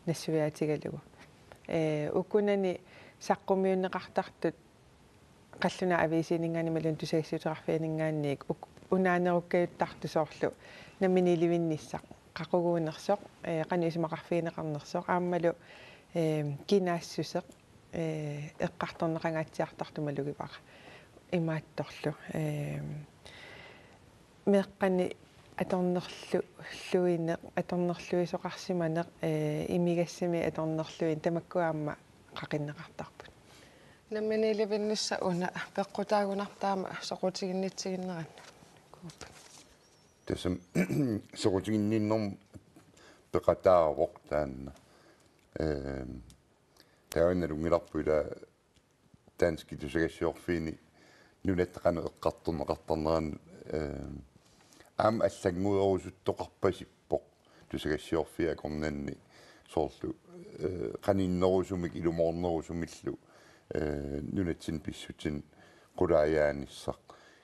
нассуиатигалугу уккунани саққумиуннеқартартут қаллуна ависинингаани малун тусагассуутеқарфианингаанниик унаанеруккаюттартусоорлу наминиливинниссақ қақугуунерсоқ қанисимақарфиинеқарнерсоқ ааммалу кинаассусеқ эққарторнеқангаатсиартартумалугивара имаатторлу меққани аторнерлуине аторнерлуисоқарсиманеқ имигассими аторнерлуин тамаккуаама қақиннеқартарпут намминилибиннусса уна пеққутаагунартаама соқутигиннитсигиннеран куупа тасам соқутигинниннерм пеқатаароқ таанна таанналунгиларпула таански тусагассиорфиини нунаттақану эққарторнеқартарнеран аама аллаггуерусуттоқарпасиппоқ тусагассиорфиакорнанни соорлу qaninnerusumik ilumornerusumillu nunatsin pissutin qulaayaanisaq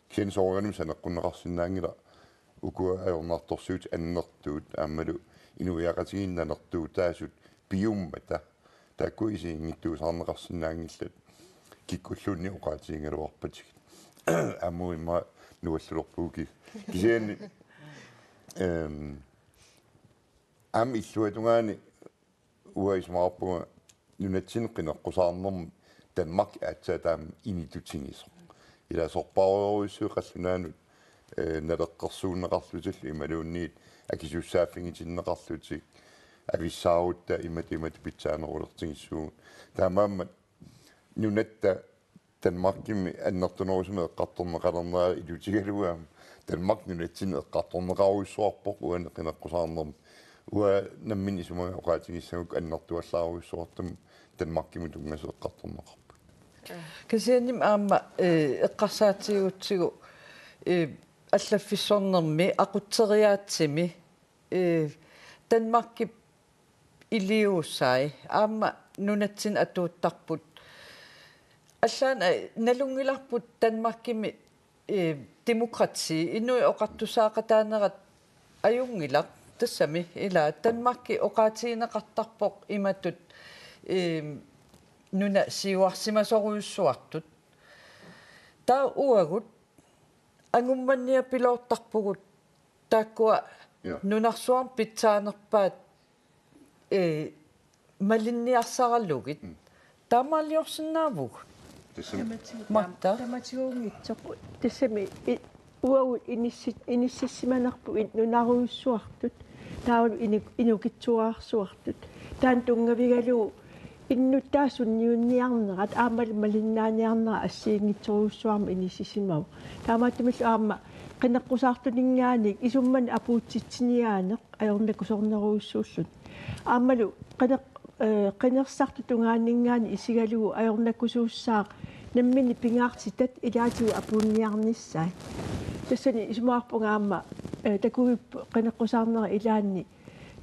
kien soorganum saneqqunneqarsinnaangila ukua ajornartorsuut annertuut aammalu inuiaqatiginnanertuu taasut piummata taakkuisiingittuusarneqarsinnaangillat kikkulluunni uqaatiingaluarpatik ammuimma nuallulorpuuki kisiani am illuatungaani uaismaarpunga nunatsin qinneqqusaarnermi Danmark aatsaataam initutigiso ilasorparuurissuuqallunaanut naleqqersuunneqarlutillu imaluunniit akisuussaaffingitinnеқарлутик ависсаарутта имат питсаанеруlertigissuun таамаамма нунатта Danmarkimi аннертунерусуми эққарторнеқалернера илутигалуаам Danmark нунатсин эққарторнеқаруйссуарпоқ уане қинеққусаарнерми уа наммини сумага оqaатигиссагук аннертуаллааруйссуартам Danmarkimi тунгасеэққарторнеқарпу кисианим аама эққарсаатигутсигу аллаффиссорнерми aqutteriaatsimi Danmarkip илиуссай аама нунатсин атуuttарпут аллаана налунгиларпут Danmarkimi демократи инуи оқартусаақатаанерат аюнгилар тассами ила Danmarkki оқаатигинеқартарпоқ иматут нуна сиуарсимасоруйуссуартут таа уагут ангумманниа пилоортарпугут тааккуа нунарсуарм питсаанерпаат малинниарсараллугит таамаалиорсинаавуг таматигуунгитсоқ тассами уагут иниссиссиманарпу нунаруйуссуартут таавалу инукитсуаарсуартут таан тунгавигалуу иннуттаасунниунниарнерат аамал малиннааниарнера ассиингитсоруйуссуарма иниссисимау таамааттумиллу аама qinneqqusartuninngaanik isumman apuutsitsiniaaneq ajornakkusorneruissuullут аамалу qinnersartutungaanningaani isigalugu ajornakkusuussaaq наммини пингаартитат илаатигу апуунниарниссаа тассани исумаарпунгаама такугип qinneqqusаарнера илаанни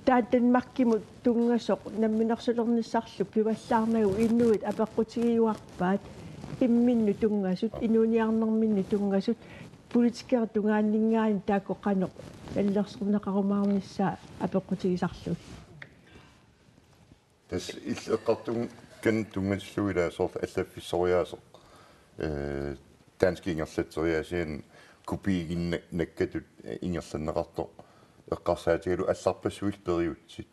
таан Danmarkimut тунгасоқ намминерсулерниссарлу пиваллаарнагу иннуит апеққутигиуарпаат имминну тунгасут инуниарнерминну тунгасут политикер тунгааннингаани тааккоққано аллерсернеқарумаарниссаа апеққутигисарлу тас иллеққартун кан тунгаслуила сорт аллаффиссориаасо дански ингерлатсериасиан купиигин наккатут ингерланнеқарто эққарсаатигалу алларпассуил периутсит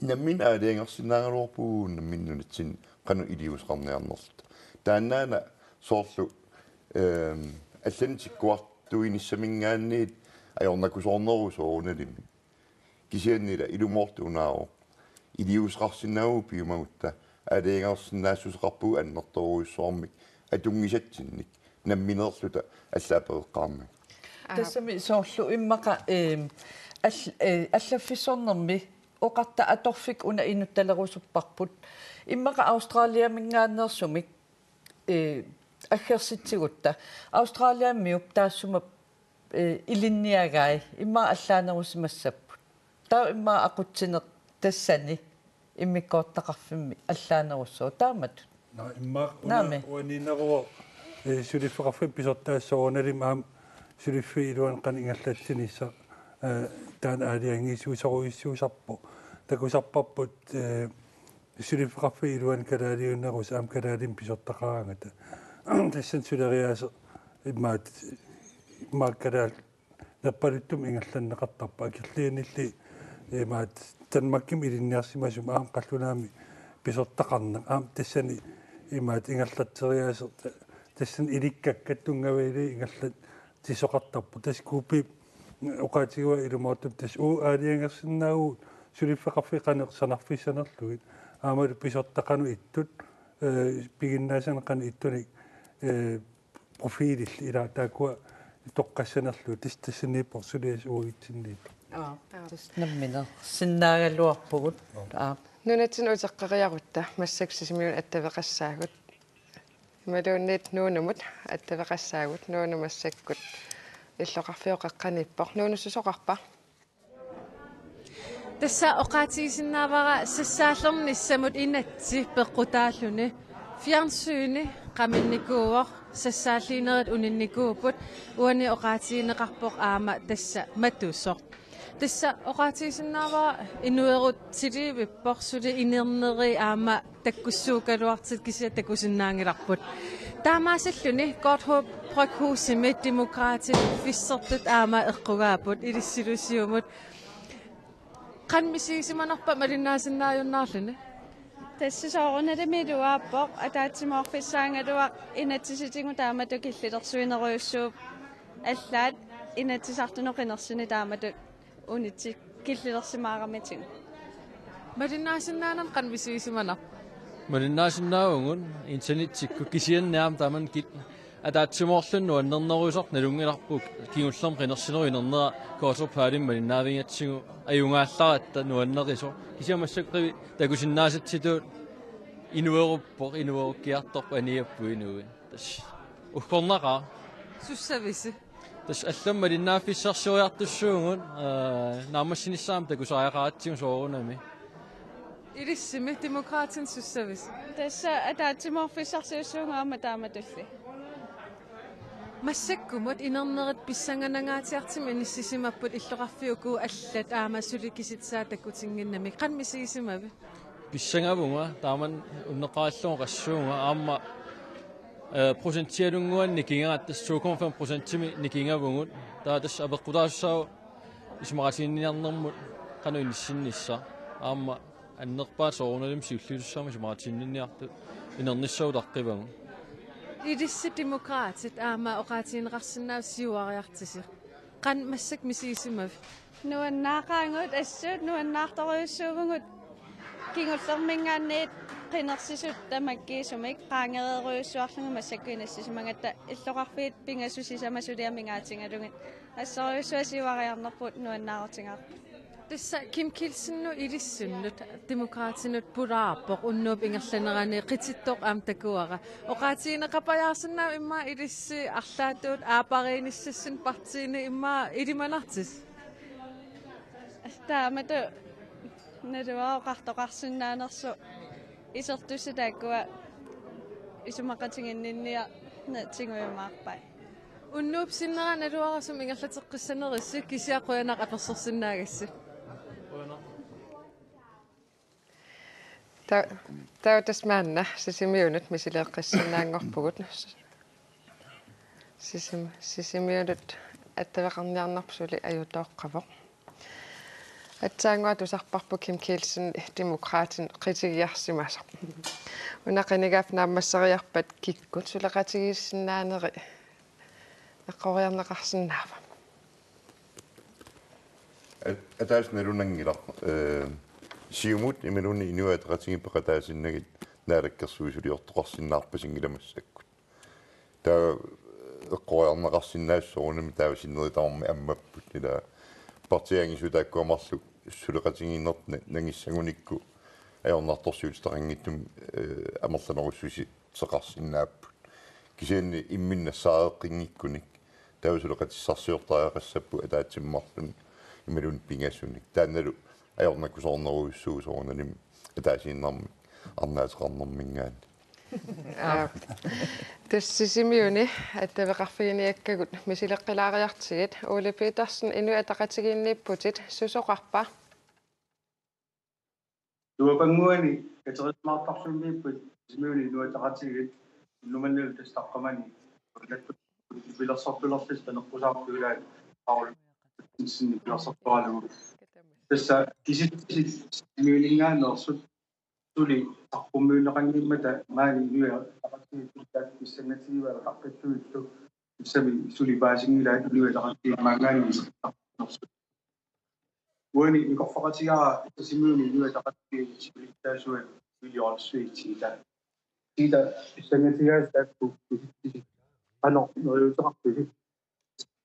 наммин аалиангерсинаагалуарпуу намминнунатсин қану илиусқарниарнерлут тааннаана соорлу аллантиккуартуиниссамингаанниит ajornakkusornerusooruналими кисианнила илумоортунааро илиусқарсинаагу пиумагутта аалиангерсинаассусеқарпуу аннерторуйуссуармик атунгисатсинник намминерлута аллаапеэққармак тассами соорлу иммақа аллаффиссорнерми оқарта аторфик уна инутталерусуппарпут иммақа австралиамингааннерсумик аггерситсигутта австралиаммиуп таассума илинниагай имма аллаанерусимассаппут таа имма ақутсинеқ тассани иммиккооттақарфимми аллаанеруссоо таамат имма уанинеруо сулиффеқарфи писортаассоорналим аам сулиффи илуан қанингаллатсинисса таан аалиангисуусоруиссуусарпу такусарпарпут сулиффеқарфи илуан калаалиуннерус аам калаалим писортақаангата тассан сулериааса иммаат мааккалаал наппалуттум ингерланнеқартарпа акерлианилли имаат Danmarkkim илинниарсимасум аам қаллунаами писортақарнеқ аам тассани имаат ингерлатсериааса тассан иликкаккаттунгавили ингерлат тисоқартарпу тас купи оқаатигуа илумааттум тас уу аалиангерсинаагу сулиффеқарфи қанерсанарфиссанерлугит аамалу писортақану иттут пигиннаасанеқани иттуник профилил ила таакуа тоққассанерлу тассаниппор сулиас угитсиннип наммина синнаагалуарпугут нунатсин утеққариарутта массаксисимиун аттавеқассаагут малуунниит нуунумут аттавеқассаагут нуунумассаккут иллоқарфиоқеққаниппор нуунуссусоқарпа тасса оқаатигисиннаавара сассааллерниссамут инатси пеққутааллуни фиарнсууни qamинникууор сассааллиинерит унинникууппут уани оқаатигинеқарпоқ аама тасса матуссоқ тасса оқаатигисиннаавара инуерут силиивиппор сули инернери аама таккуссуукалуартит кися такусиннаангиларпут таамаасаллуни Godthåb Bryghusimi Demokratit фиссертут аама эққугаапут илиссилусиумут qanmisigisimанарпа малиннаасиннааюннаарлуни тассисооруналимилуааппоқ атаатсимоорфиссаангалуа инатсиситигу таамату киллилерсуинеруйуссууп аллаат инатсисартунеқинерсини таамату унитси киллилерсимаараматигу малиннаасиннаанам qanmisigisimанар малиннаасиннааугун интернеттикку кисианнаам тааман кит атаатсимоорлунну аннернеруисоқ налунгиларпук кигуллерм qinерсинеру инернера коосорпаалим малиннаавингатсигу аюнгаалларатта нуаннерисо кисиамассаккиви такусиннаасатситуут инуеруппоқ инуеруккиарторп аниаппуинуи тас уккорнера суссависи тас аллам малиннааффиссарсуриартуссуугун наамассиниссаам такусариақаратсигу соорунами илиссими демократин суссавис тасса атаатсимоорфиссарсуиссуугаама тааматулли массаккумут инернерит писсанганагаатиартими иниссисимаппут иллоқарфиуку аллат аама суликиситсаа таккутингиннами qanmisigisimави писсангавунга тааман уннеқааллуун qassуунга аама процентиалунгуан никингат 2,5% никингавунгут таа тас апеққутаассаа исмаратинниарнэрмут кану иниссиннисса аама аннерпаа соорналим сиуллуссаама исмаратиннинниарту инерниссау таққивагу илисси демократит аама оқаатиинеқарсинаа сиуариартиси qan массак мисигисимави нуаннаақаангут ассуут нуаннаарторуйуссуугунгут кингуллермингаанниит qinерсисут тамаккиисумик qaangereeruйуссуарлугу массаккуинассисимагатта иллоқарфиит пингасусисамасулиамингаатингалугит ассориуссуасиуариарнерпут нуаннаарутингаа тасса Kim Kielsen илиссуннут демократинут пулаарпоқ уннууп ингерланерани qitiттоқ аам такуара оқаатиинеқапаяарсинаа имма илисси арлаатуут аапарииниссассин партиини имма илиманартис таамату налуаа қартоқарсинаанерсу исертуссатааккуа исумақатингиннинниа натингуйамаарпай уннууп синнера налуарасум ингерлатеққиссанерисси кисиаққуянақ аперсерсинаагасси таутасмаанна сисимиунут мисилеэққиссанаангорпугут сисимиунут аттавеқарниарнарпсули аютооққавоқ атсаангуа тусарпарпу Kim Kielsen демократин qitigiarsimasa унақинигаф нааммассариарпат киккут сулеқатигиссинаанери эққориарнеқарсинаава атаасналунангилар сиумут ималуни инуатеқатигиппеқатаасиннагит наалаккерсуисулиортоқарсинаарпасингиламассаккут таа эққориарнеқарсинаассоорунами таавасиннеритаарми аммаппут ила партиангисутааккуамарлу сулеқатигиннерт нангиссагуникку аёрнарторсуутеқангиттум амерланеруссуси теқарсинааппут кисианни имминнассааеққингиккуник таавасулеқатиссарсиортариақассаппу атаатсиммарлун ималун пингассуник таанналу аёрнаккусоорнеруйуссуусоорналим атаасииннарми арнаатеқарнэрмингаани тассисимиуни аттавеқарфигиниаккагут мисилеққилаариартигит Ole Petersen инуатақатигиинниппутит сусоқарпа туапангуани катерисмаартарсуммииппут симиуни инуатақатигит нуманнул тастаққамани билерсортулерлис танеққусаартуулаат аул синни билерсортуалугу тасса кисит симиулингаанерсут тули таққуммуунеқангиммата маани нуя тақатигиттаат киссаннатигиваа таққиттуитту сами сули баасингилаат нуя тақаттигимаангаани таққарсут уани икорфақатигаа симиуни нуя тақаттигиттаасуа вилиорсуитита тида киссаннатигаас таакку ано ноётақарписи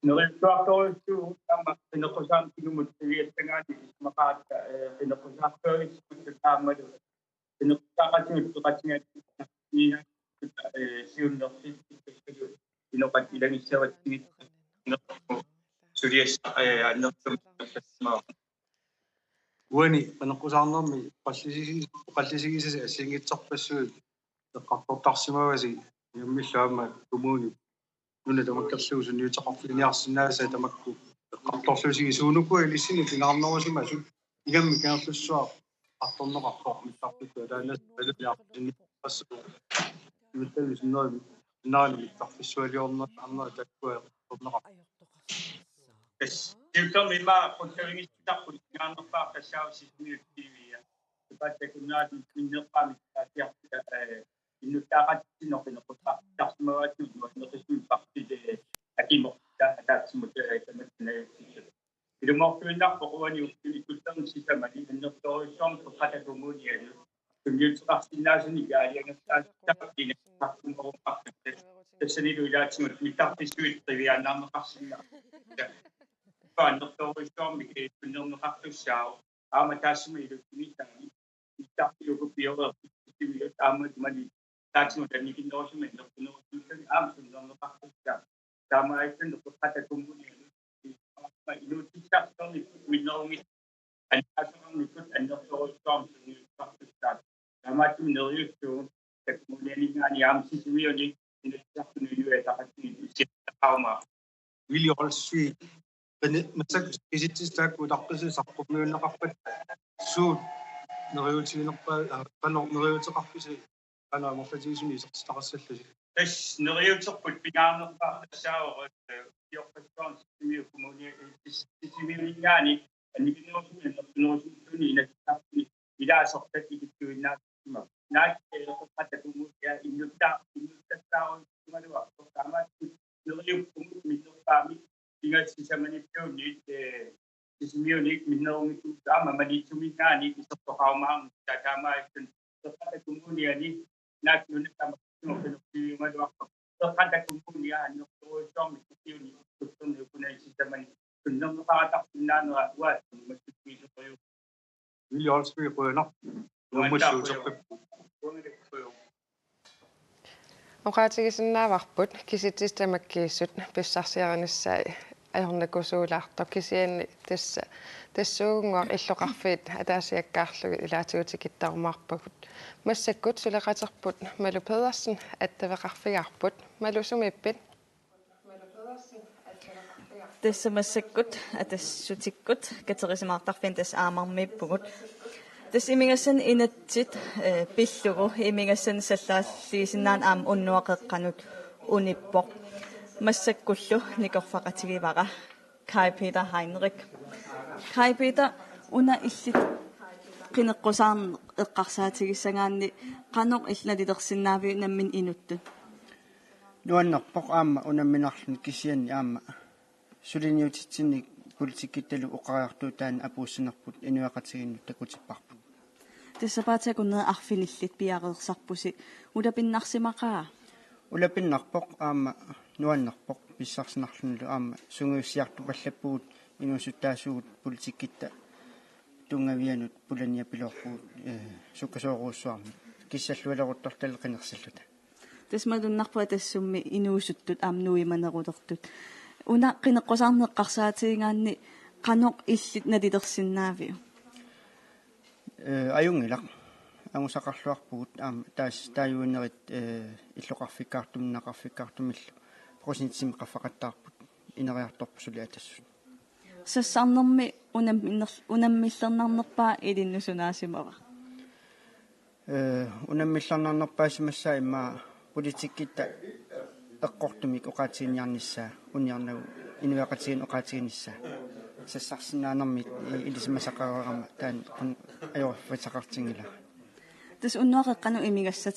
нэритуарторуссуу таама инеққусаам тигумут ииаттангаани мақаатта инеққусаарпэрисмут таамалу инеққусаақатигут тоқатингаат ииа сиуннерси иноқат илангиссаватсигит Sudias annertum uani paneqqusarnermi qallisigis assingitsorpassuut eqqartortarsimavasi yammillaama kumuuni nuna tamakkerluusu niutaqarfiliarsinnaasa tamakku eqqartorluusigi suunukua ilissini pingaarnerusima sut igammi kaerlussuar artorneqartor mittarpikku taannas aluniarsinni passu mittallusinnermi naani mittarfissualiorner arner takkua eqqartorneqar Silton lima konservingis takut ngano pa kasaw si TV ya. Sebab teknologi minyak ya inutakat sino kinokota tak semua tu nak sesuatu pasti de akimo dan ada semua teman Bila mau pindah pokoknya ikutan sistem ini hendak terusong kepada kemudian kemudian vaksinasi ni yang tak ini vaksin orang seni tu dah semua minta pisuit terbiar nama vaksin Nok terusong mikir penuh nakaktu siau amat asmi itu minta juga biar kita amat mandi tak semua dan ini kita semua nak penuh kita amat penuh nakaktu siau sama itu nak kepada kemudian itu tidak sekali minum Antasong ikut anak terusong nakaktu siau sama itu menurut itu kemudian ini yang siswi ini tidak penuh tak ini siapa tahu mah William Olsey مسك إجتيستك ودقيس سقطنا نقفت سود نغيوتي نقبل نغيوتي قفيس أنا مفتيجني استغسل إيش نغيوتي قفت بيان نقبل الشاور يوقفون سمير كموني سمير يعني اللي بنوصل نتحقق إذا سقطت يجتوينا ناس حتى تموت يا إنه تاون ما دوا كمان نغيوتي من نقامي Ingat sisa menit ni sismiu ni minum itu sama menit cumina ni satu kaumang cakama itu sekarang kemudian ni nak unit sama penukti madwa sekarang kemudian nak terusong itu ni betul ni punya sisa menit senang kata punan buat mesti itu William Olsey pernah musuh cukup Oqaatigisinnaavarbut kisitistamakkiissut pissarsiarinissai ajornakusuulaarto kisianni tassuunguar illoqarfiit ataasiakkaarlugu ilaatuutikittarumaarpagut massakkut suleqaterput Malu Pedersen attaveqarfigaarput malusumippit tässä massakkut atassutikkut katerisimаарtarfin tas aamarmippugut Tas imingassan inatsit pillugu imingassan sallaalligisinnaан aam unnuaqeqqanut unippoq massakkullu nikorfaqatigivara Kai Peter Heinrich Kai Peter una illit qineqqusaan eqqarsaatigissangaanni qanoq illalitersinnaavi nammin inuttut nuannerpoq aamma unamminarlun kisianni aamma suliniutitsinnik politikittalu oqariartuutaan apuussunerput inuaqatiginnut takutipparput Tissapaatakunner arfinillit piareersarpusi ulapinnarsimaqaa ulapinnarpoq aamma nuannerpoq pissarsinarlunlu aamma sunguussiartu pallappugut inuusuttaasugut politikitta tungavianut pulania pilorpuut sukkasooruussuarmi kissallualeruttortal qinersalluta Tismadunnarpa tassummi inuusuttut aamnuimanerulertut una qineqqusarneqqarsaatigingaanni qanoq illit natitersinnaaviu ajungilaq angusaqarluarpugut aama taas taayuinnerit illoqarfikkaartumnaqarfikkaartumillu prosinitsim qaffaqattaarput ineriartorpusuli atassut sassarnermi unammillernernerpaa ilinnusunaasimava unammillernernerpaasimassa imma politikkitta eqqortumik oqaatiginnarnissaa uniarnagu inuaqatigin oqaatiginnissa sassarsinaanermit ilismasaqarerama taan ajorfataqartingila tas unnuaqeqqanu imigassat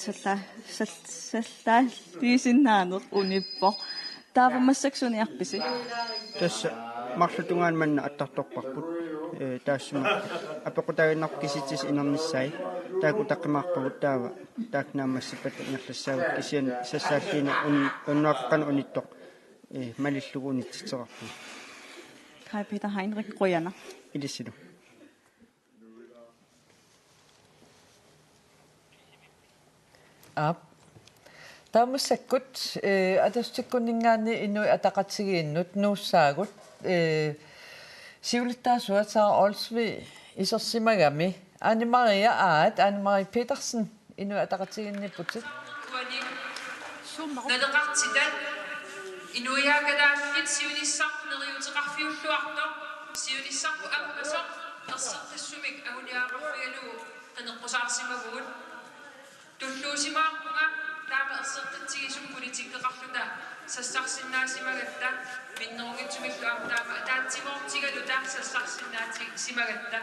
sallaalliisinnaaner unippo taavamassaksuuniarpisi tassa marlutungaan manna attartorparput taassuma apequtaginnarkisitis inernissaai taaku taqqimaarpagut taava taaknaamassipat ngerlassaagut kisian sassaalliina unnuaqeqqanu unittoq malillugu unitsitserarpu Kai Peter Heinrich Røyana Ilisidu Taamussakkut atastikkunningaanni inui ataqatsigiinnut nuussaagut siulittaasuatsaa Olsvi isorsimagami Anne Maria Aat Anne Marie Petersen inu ataqatiginniputit Nadeqartitat inuiaakadaaffit siunissarneriuteqarfiulluartor siunissarpu ammasoq ersertassumik aguniaaqarfigalugu qaneqqusaarsимагугут tulluusimaarpunga taama ersertatsigisum politikkeqarluta sassarsinnaasimaгаtta minnerungitsumillu taama taatsimortigaluta sassarsinnaatsimagatta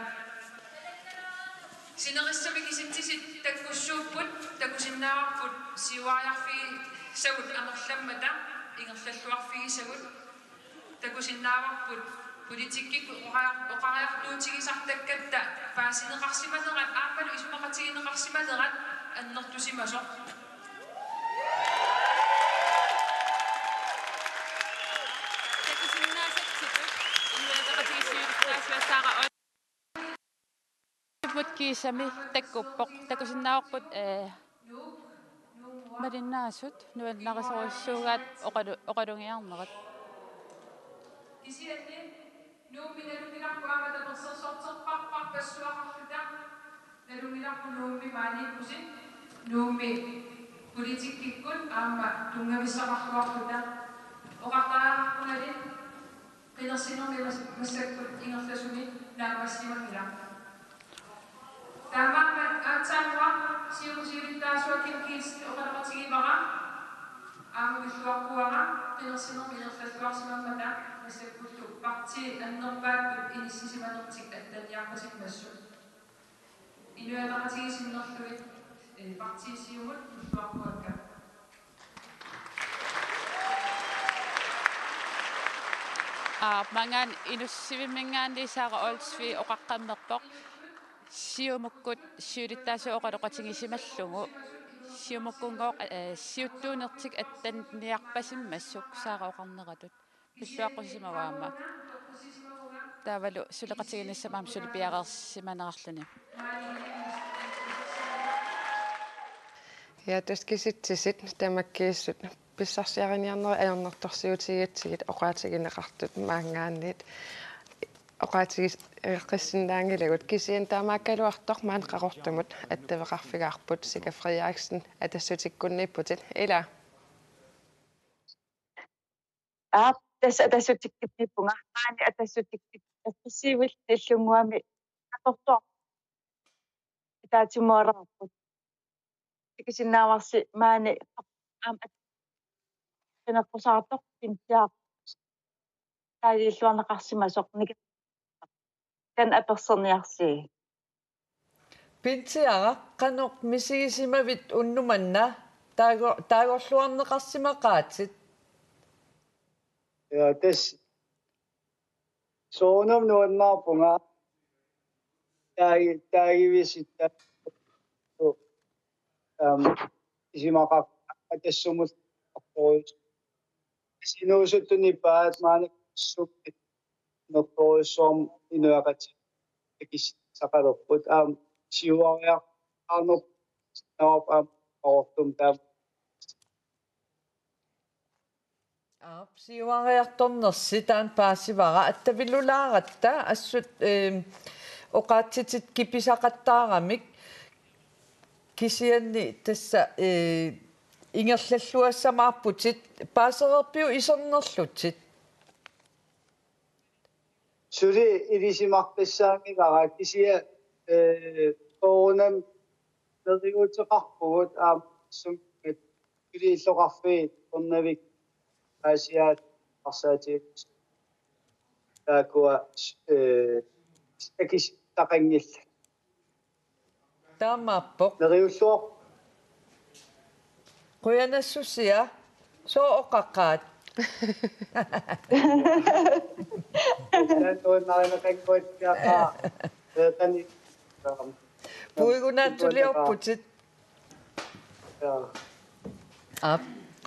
sinerissamigisittisit takkussuupput takusinnaaarput siuariarfi sagut amerlammata ingerlalluarfigisagut takusinnaavarput politikkik oqariartuutigisartakkatta paasineqarsimanerat aammalu isumaqatigineqarsimanerat annertusimasoq kiisami takkuppoq takusinnaaorput malinnaasut nuannaqasorissuugaat oqalungiarnerat kisianni nuuminalungilarpuamata persersortorparparpassuaqarluta nalungilarpu nuummi maaniippusit nuummi politikkikkut aamma tungavissaqarluarluta oqaqaaqarpungalin qinersinermi massakkut ingerlasumi naamassimakkila Tamamat atsamwa siulittaasuakin kiisti oqalaqatigivara aamuvilluarpuara qinersinerminerlalluarsimammata massakkullu parti annerpaapput inissisimanertik attaniarpasimmassut inuataqatigisinnerluit partisiumut ulluarpuakka mangan inussivimmingaanniisaaqa Olsvi oqaqqammerpoq siumukkut siulittaasuu oqaloqatigisimallugu siumukkungooq siuttuunertik attanniarpasimmassuk saaqa oqarneratut pulluaqqussimavaama taavalu suleqatiginissamaam sulipiaqersimanerarluni Ja tuskisitsisit tamakkiissut pissarsiariniarneri anernertorsiutigiitsigit oqaatigineqartut maangaanniit oqaatigis qissinnaangilagut kisian taamaakkaluartoq maan qaqortumut attaveqarfigaarput Sika Frederiksen atassutikkunniipputit ila tassutikkinnippunga maani atassutikki assiivil tillunguami aqortoq itaatimuararput kisinnaavарси maani aam qeneqqusaartoq pintiaq tailluarneqarsimasoq nik kan aperserniarsi Pintiara qanoq misigisimavit unnumanna taagorluarneqarsimaqaatit Ja des soonum nuannaarpunga taagivissitta isimaqaq atassumut aqtoris sinuusuttuni paat maanik suppit noktorissoom inuaqati takis saqalorput siuariaq arnup naap aqortum taam siuariartornersi taan paasivara attavillulaaratta assut oqaatsitit kipisaqattaaramik kisianni tassa ingerlalluassamaarputit paasererpiu isernerlutit suli ilisimarpissaangivara kisia koonam neriuteqarpugut sum ililloqarfiit ornavik asiat arsaatiit taakua takis taqangill taamaappoq neriulluoq quyanassusia soo oqaqqaat puigunaattuliorputit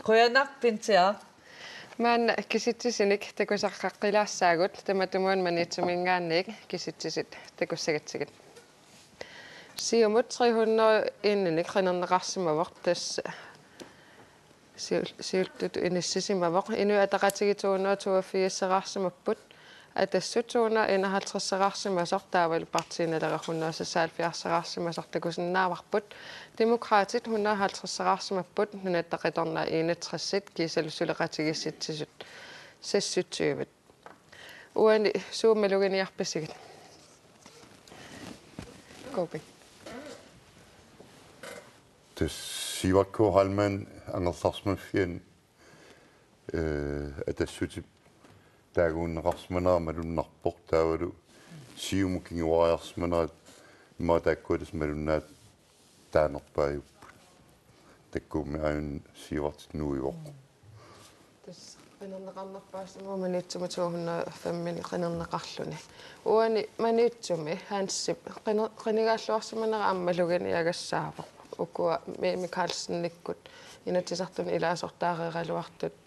quyanarpintia Maanna kisitsinik takusarqaqqilaassaagut tamatumuan manitsumingaanniik kisitsisit takussagatsigut siumut 300 inninik qinerneqarsimavoq tassa siultut inissisimavoq inu ataqatigituunua tuafiisseqarsimapput атассутууна 51-сеқарсимасор таавал партииналера 176-сеқарсимасор такусиннааварпут демократит 150-сеқарсимаппут нунаттақиторнаа 61-сит кисалусулеқатигисситсисут сассутсуиват уани суумалугиниарписигит копи тэс сивакко халман ангерларсмаффиан атассутип таагууннеқарсманаа малуннарпоқ таавалу сиумукингуариарсманаат имаатааккуатас малуннаат таанерпааюп таккуми аюн сивартит нуивоқ тас qinernaqarnerpaassumu maniitsumatuuhunna fammini qinernaqarluni uani maniitsumi haansip qinigaалluarsimanera ammalugini yagassaavoq ukua Michaelsen-nikkut inatisartuni ilaasortaareeraluartut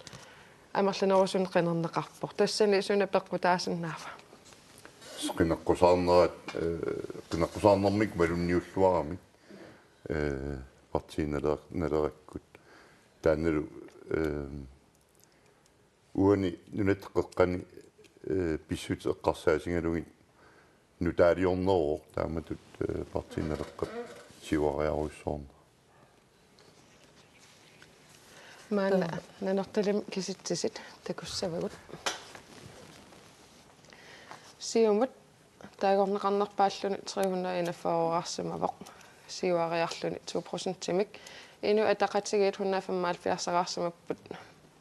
амерланерусун qinernaqarpoq тассани суна пеққутаасиннаава qinnaqqusаарnermik malunniulluarami партииналераккут таанналу уани нунаттеққани писсут эққарсаасингалугит нутаалиорнероо тааматут партиинналеққат сивариаруссоорна маана нанерталим киситсисит такуссавагут сиумут таагорнеқарнерпааллуни 341 сивариарлуни 2%-тимик ину атақатигит 175-сеқарсимаппут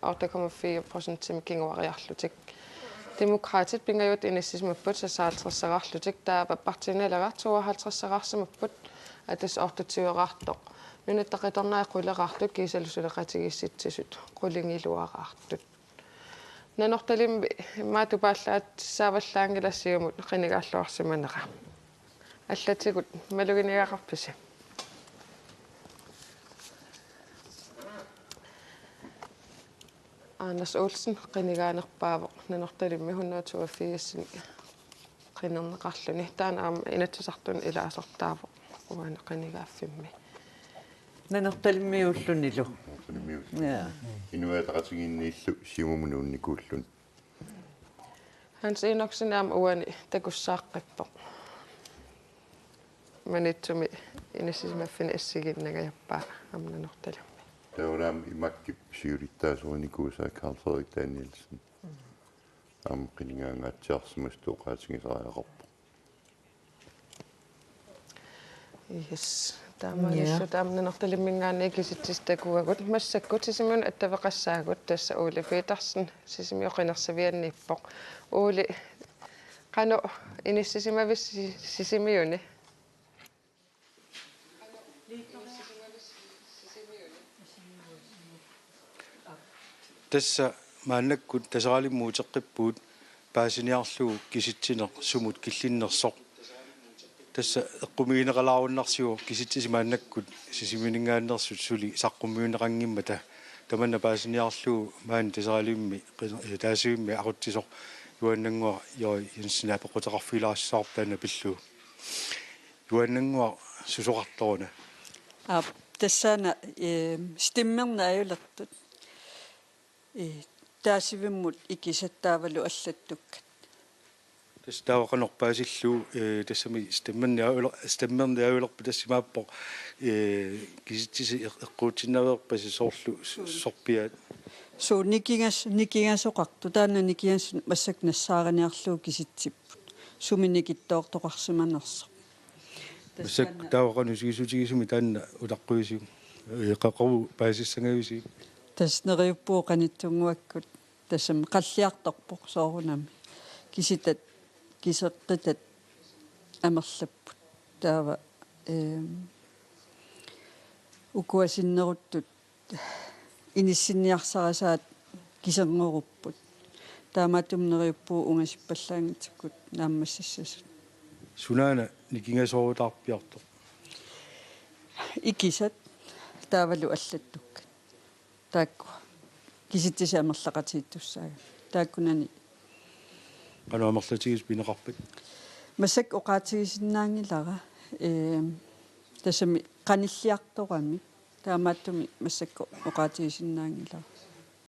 8,4% кингуариарлутик демократит пингают иниссисмаппут 56-сеқарлутик таапа партииналера 52-сеқарсимаппут атас 28-артоқ нунаттақиторнаа қулеқартут кисалусулеқатигисситсисут қулингилуараартут нанорталим маатупааллаат сааваллаангилассиумут қинигааллуарсиманера аллатигут малугиниақарписи Anders Olsen qinigaanerpaavoq nanortalimmi 182 qinernеқарлуни таана аама инатсисартун илааsortaavoq уана qinigaaffimmi нанерталиммиуллунилу я инуатақатигиннииллу сиумумунуунникууллун Hans Enoksen uani takussaаққипpoq манитсуми инасисмаффини ассигиннагаяппаа амнаnortalimmi Tauram imakkip siulittaasuunikkuusaa Carl Frederik Danielsen. Qinningaangaatiarsimastuuqaatigisariaqarpu. Yes. Taamaalissu taamnanortalimmingaanni kisittistakuagut massakkut sisimun attaveqassaagut tassa Ole Petersen sisimioqinersavianniippoq Ole qanu inissisimavис sisimiuni тасса мааннаккут тасералиммуутеққиппуут паасиниарлугу киситсинеқ сумут киллиннерсоқ тасса эққумигинеқалааруннарсиу киситсиси мааннаккут сисиминингааннерсут сули саққуммиунеқангиммата таманна паасиниарлугу маан тасералимми таасиумми ақутсисоқ юаннангуа ёй янсинаа пеқутеқарфилаассаарпаана пиллу юаннангуа сусоқарторуна тассаана стиммерна аюлертут таасивиммут икисаттаавалу аллаттуккат тас таавақанерпаасиллу тассами стиммерниаулерпу тассимааппо киситсиси эққуутиннаверпаси соорлу сорпиаат суу никигасоқарту таана никигас массак нассаараниарлуу киситсиппут суминикиттоортоқарсиманерсо массак таавақанусигисутигисуми таанна улаққуисиу эқақару паасиссангависи таснериуппуу канитсунгуаккут тассам қаллиарторпоқ соорунами киситат кисеққитат амерлаппут таава укуасиннеруттут иниссинниарсарасаат кисернеруппут тааматумнериуппуу унгасиппаллаангитсуккут нааммассассасут сунаана никингасоорутаарпиарто икисат таавалу аллаттукка таакку киситсиса амерлақатииттуссаага тааккунани канаамерлатигис пинеқарпат масак оқаатигисиннаангилара тассами қаниллиарторами таамааттуми массакку оқаатигисиннаангилара